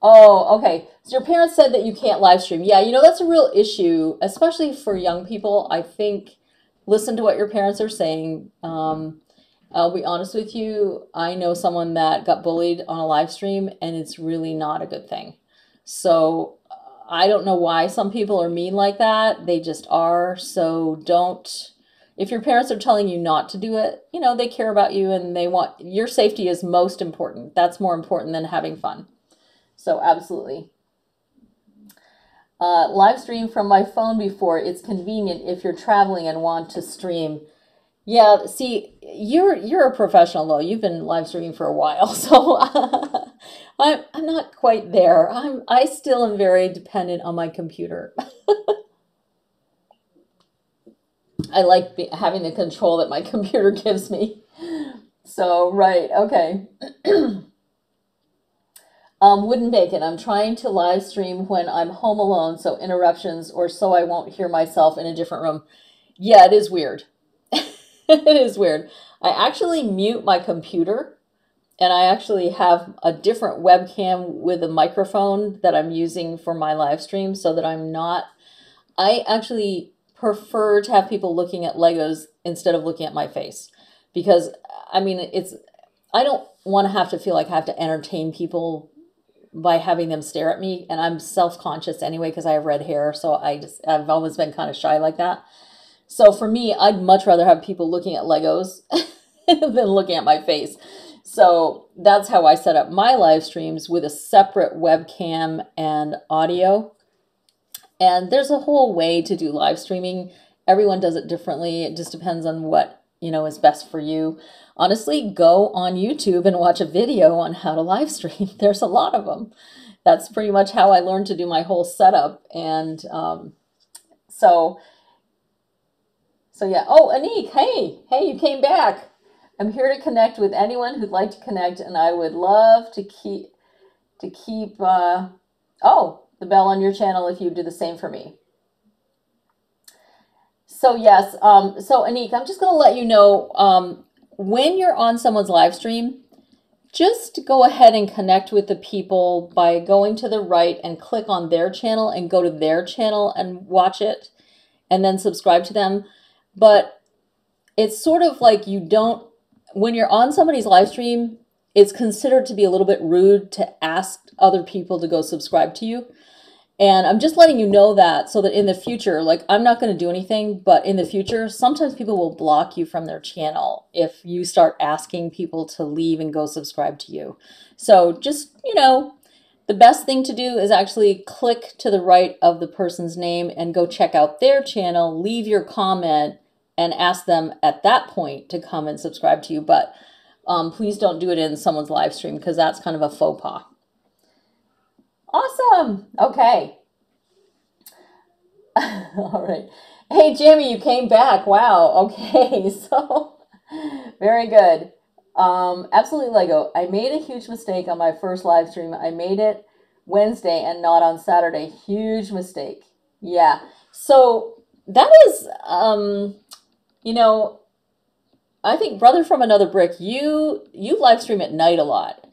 Oh, okay. So your parents said that you can't live stream. Yeah, you know, that's a real issue, especially for young people. I think listen to what your parents are saying. I'll be honest with you. I know someone that got bullied on a live stream, and it's really not a good thing. So I don't know why some people are mean like that. They just are. So don't, if your parents are telling you not to do it, you know, they care about you and they want, your safety is most important. That's more important than having fun. So absolutely. Live stream from my phone before. It's convenient if you're traveling and want to stream. Yeah, see, you're a professional though. You've been live streaming for a while, so I'm not quite there. I still am very dependent on my computer. I like having the control that my computer gives me. So, right, okay. Wooden Bacon, I'm trying to live stream when I'm home alone, so interruptions, or so I won't hear myself in a different room. Yeah, it is weird. It is weird. I actually mute my computer, and I actually have a different webcam with a microphone that I'm using for my live stream so that I'm not, I actually prefer to have people looking at Legos instead of looking at my face, because I mean, I don't want to have to feel like I have to entertain people by having them stare at me, and I'm self-conscious anyway because I have red hair, so I've always been kind of shy like that. So for me, I'd much rather have people looking at Legos than looking at my face. So that's how I set up my live streams, with a separate webcam and audio. And there's a whole way to do live streaming. Everyone does it differently. It just depends on what, you know, is best for you. Honestly, go on YouTube and watch a video on how to live stream. There's a lot of them. That's pretty much how I learned to do my whole setup. And so yeah. Oh, Anik, hey, you came back. I'm here to connect with anyone who'd like to connect, and I would love to keep oh, the bell on your channel if you do the same for me. So yes, so Anik, I'm just going to let you know, when you're on someone's live stream, just go ahead and connect with the people by going to the right and click on their channel and go to their channel and watch it and then subscribe to them. But it's sort of like you don't, when you're on somebody's live stream, it's considered to be a little bit rude to ask other people to go subscribe to you. And I'm just letting you know that, so that in the future, like, I'm not going to do anything, but in the future, sometimes people will block you from their channel if you start asking people to leave and go subscribe to you. So just, you know, the best thing to do is actually click to the right of the person's name and go check out their channel, leave your comment, and ask them at that point to come and subscribe to you. But please don't do it in someone's live stream, because that's kind of a faux pas. Awesome. Okay. All right. Hey, Jamie, you came back. Wow. Okay. So very good. Absolutely Lego. I made a huge mistake on my first live stream. I made it Wednesday and not on Saturday. Huge mistake. Yeah. So that is, you know, I think Brother from Another Brick, you live stream at night a lot.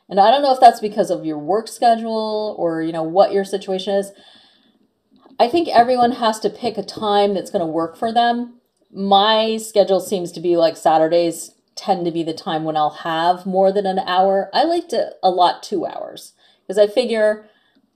And I don't know if that's because of your work schedule or, you know, what your situation is. I think everyone has to pick a time that's going to work for them. My schedule seems to be like Saturdays tend to be the time when I'll have more than an hour. I like to allot 2 hours because I figure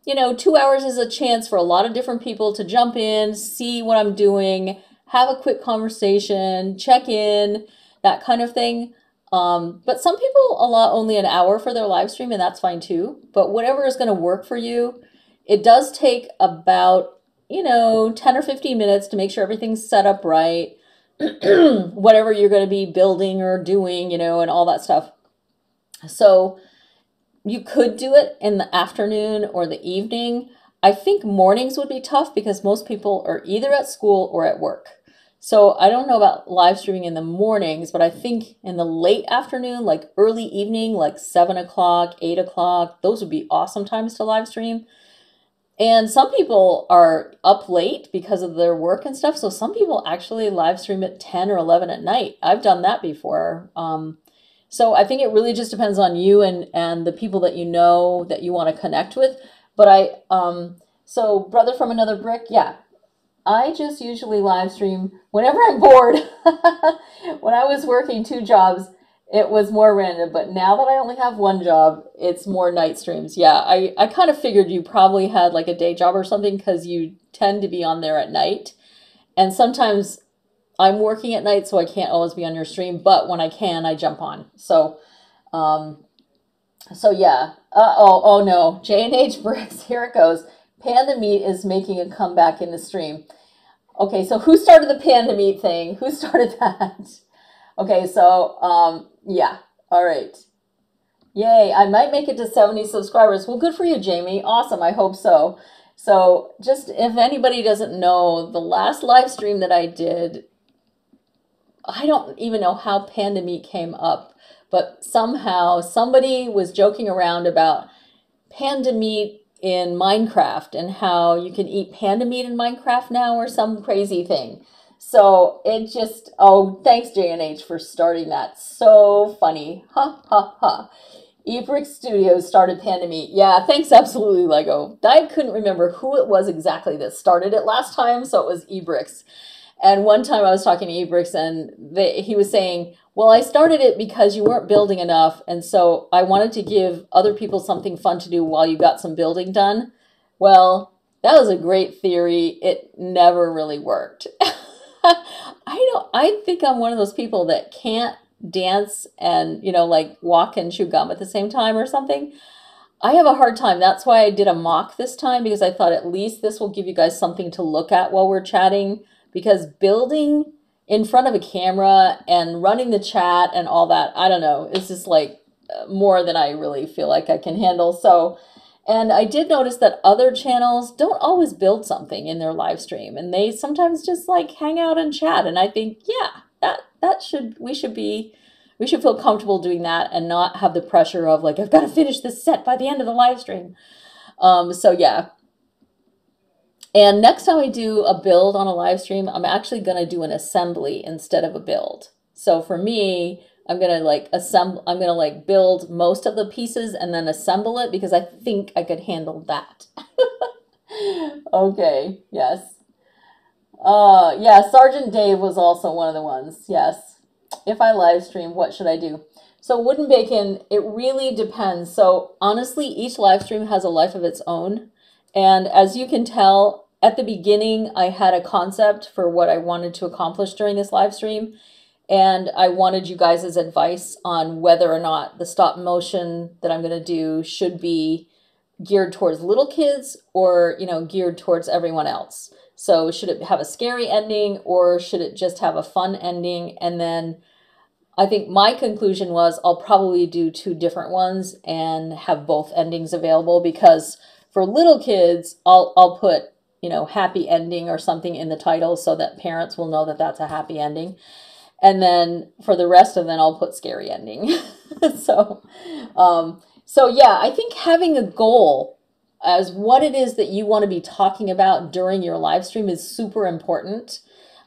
you know, 2 hours is a chance for a lot of different people to jump in, see what I'm doing, have a quick conversation, check in, that kind of thing. But some people allot only an hour for their live stream, and that's fine too. But whatever is going to work for you, it does take about, you know, 10 or 15 minutes to make sure everything's set up right, whatever you're going to be building or doing, you know, and all that stuff. So you could do it in the afternoon or the evening. I think mornings would be tough because most people are either at school or at work. So I don't know about live streaming in the mornings, but I think in the late afternoon, like early evening, like 7 o'clock, 8 o'clock, those would be awesome times to live stream. And some people are up late because of their work and stuff. So some people actually live stream at 10 or 11 at night. I've done that before. So I think it really just depends on you and the people that you know that you want to connect with. But so Brother from Another Brick, yeah, I just usually live stream whenever I'm bored. When I was working 2 jobs, it was more random, but now that I only have 1 job, it's more night streams. Yeah, I kind of figured you probably had like a day job or something because you tend to be on there at night. And sometimes I'm working at night, so I can't always be on your stream, but when I can, I jump on. So yeah. Oh no, J&H Bricks, here it goes. Panda Meat is making a comeback in the stream. Okay, so who started the Panda Meat thing? Who started that? Okay, so, yeah, all right. Yay, I might make it to 70 subscribers. Well, good for you, Jamie. Awesome, I hope so. So, just if anybody doesn't know, the last live stream that I did, I don't even know how Panda Meat came up, but somehow somebody was joking around about Panda Meat in Minecraft and how you can eat panda meat in Minecraft now or some crazy thing. So it just, oh, thanks J&H for starting that. So funny. Ha, ha, ha. eBrick Studios started Panda Meat. Yeah, thanks absolutely Lego. I couldn't remember who it was exactly that started it last time, so it was eBricks. And one time I was talking to eBricks and he was saying, well, I started it because you weren't building enough. And so I wanted to give other people something fun to do while you got some building done. Well, that was a great theory. It never really worked. I think I'm one of those people that can't dance and, you know, like walk and chew gum at the same time or something. I have a hard time. That's why I did a mock this time, because I thought at least this will give you guys something to look at while we're chatting, because building in front of a camera and running the chat and all that, I don't know, it's just like more than I really feel like I can handle. So, and I did notice that other channels don't always build something in their live stream, and they sometimes just like hang out and chat. And I think, yeah, we should feel comfortable doing that and not have the pressure of like, I've got to finish this set by the end of the live stream. So yeah. And next time I do a build on a live stream, I'm actually going to do an assembly instead of a build. So for me, I'm going to like build most of the pieces and then assemble it, because I think I could handle that. Okay. Yes. Yeah, Sergeant Dave was also one of the ones. Yes. If I live stream, what should I do? So Wooden Bacon, it really depends. So honestly, each live stream has a life of its own. And as you can tell, at the beginning, I had a concept for what I wanted to accomplish during this live stream. And I wanted you guys' advice on whether or not the stop motion that I'm going to do should be geared towards little kids or, you know, geared towards everyone else. So should it have a scary ending or should it just have a fun ending? And then I think my conclusion was I'll probably do 2 different ones and have both endings available, because for little kids, I'll put, you know, happy ending or something in the title so that parents will know that that's a happy ending. And then for the rest of them, I'll put scary ending. So yeah, I think having a goal as what it is that you want to be talking about during your live stream is super important.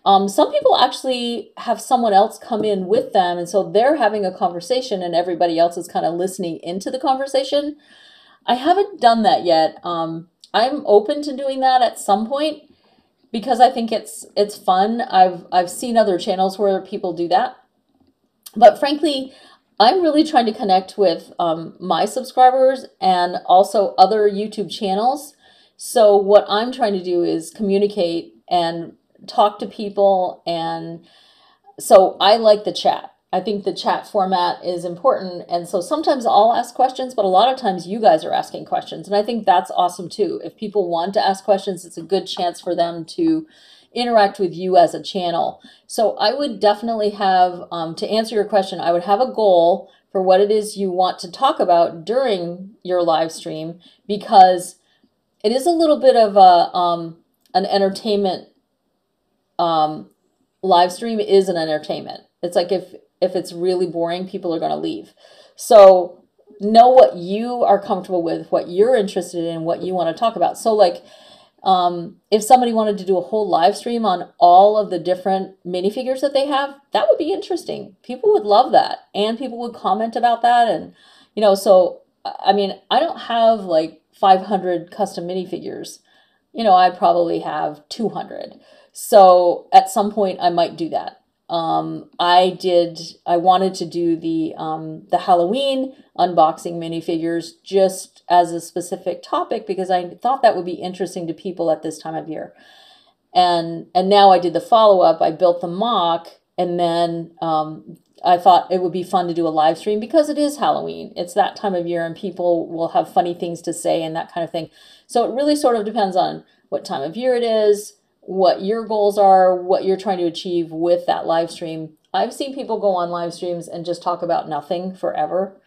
Some people actually have someone else come in with them, and so they're having a conversation and everybody else is kind of listening into the conversation. I haven't done that yet. I'm open to doing that at some point because I think it's fun. I've seen other channels where people do that. But frankly, I'm really trying to connect with my subscribers and also other YouTube channels. So what I'm trying to do is communicate and talk to people. And so I like the chat. I think the chat format is important. And so sometimes I'll ask questions, but a lot of times you guys are asking questions. And I think that's awesome too. If people want to ask questions, it's a good chance for them to interact with you as a channel. So I would definitely have, to answer your question, I would have a goal for what it is you want to talk about during your live stream, because it is a little bit of an entertainment. Live stream is an entertainment. It's like if it's really boring, people are going to leave. So know what you are comfortable with, what you're interested in, what you want to talk about. So like, if somebody wanted to do a whole live stream on all of the different minifigures that they have, that would be interesting. People would love that, and people would comment about that. And, you know, so, I mean, I don't have like 500 custom minifigures. You know, I probably have 200. So at some point I might do that. I wanted to do the Halloween unboxing minifigures just as a specific topic because I thought that would be interesting to people at this time of year. And now I did the follow-up. I built the mock, and then I thought it would be fun to do a live stream because it is Halloween. It's that time of year and people will have funny things to say and that kind of thing. So it really sort of depends on what time of year it is, what your goals are, what you're trying to achieve with that live stream. I've seen people go on live streams and just talk about nothing forever.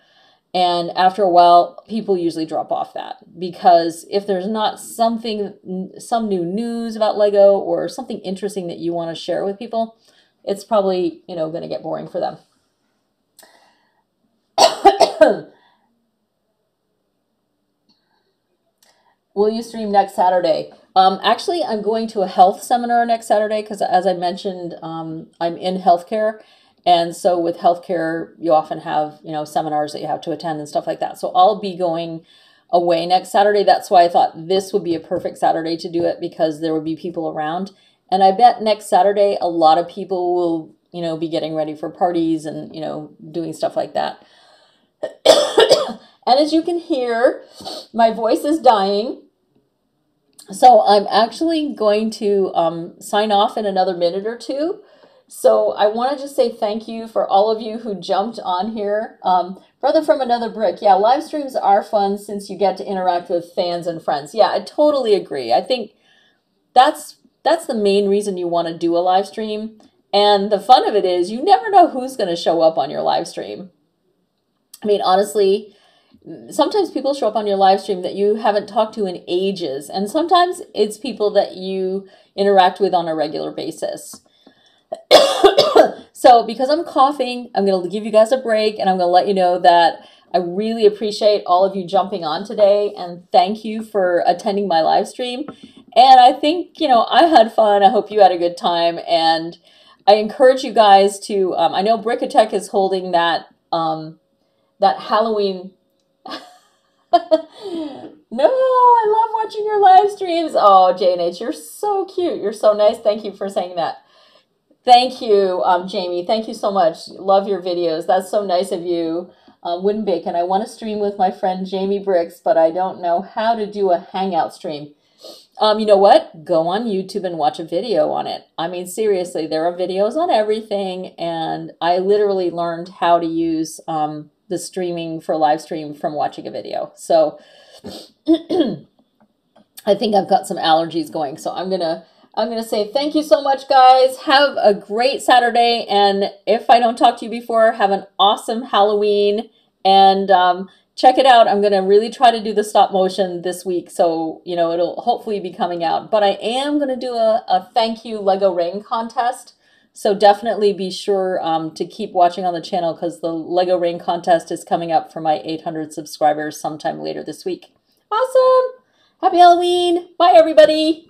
And after a while, people usually drop off that, because if there's not some new news about Lego or something interesting that you want to share with people, it's probably, you know, going to get boring for them. Will you stream next Saturday? Actually, I'm going to a health seminar next Saturday because, as I mentioned, I'm in healthcare. And so with healthcare, you often have, you know, seminars that you have to attend and stuff like that. So I'll be going away next Saturday. That's why I thought this would be a perfect Saturday to do it, because there would be people around. And I bet next Saturday, a lot of people will, you know, be getting ready for parties and, you know, doing stuff like that. And as you can hear, my voice is dying. So I'm actually going to sign off in another minute or two. So I want to just say thank you for all of you who jumped on here. Brother from Another Brick. Yeah, live streams are fun since you get to interact with fans and friends. Yeah, I totally agree. I think that's the main reason you want to do a live stream. And the fun of it is you never know who's going to show up on your live stream. I mean, honestly, sometimes people show up on your live stream that you haven't talked to in ages. And sometimes it's people that you interact with on a regular basis. So because I'm coughing, I'm going to give you guys a break, and I'm going to let you know that I really appreciate all of you jumping on today, and thank you for attending my live stream. And I think, you know, I had fun. I hope you had a good time, and I encourage you guys to, I know Brickatech is holding that, that Halloween. No, I love watching your live streams. Oh, J&H, you're so cute. You're so nice. Thank you for saying that. Thank you, Jamie. Thank you so much. Love your videos. That's so nice of you. Wooden Bacon. I want to stream with my friend Jamie Bricks, but I don't know how to do a hangout stream. You know what? Go on YouTube and watch a video on it. I mean, seriously, there are videos on everything, and I literally learned how to use the streaming for live stream from watching a video. So I think I've got some allergies going, so I'm gonna say thank you so much, guys. Have a great Saturday, and if I don't talk to you before, have an awesome Halloween, and check it out. I'm going to really try to do the stop motion this week, so, you know, it'll hopefully be coming out. But I am going to do a thank you Lego Rain contest, so definitely be sure to keep watching on the channel, because the Lego Rain contest is coming up for my 800 subscribers sometime later this week. Awesome! Happy Halloween! Bye, everybody!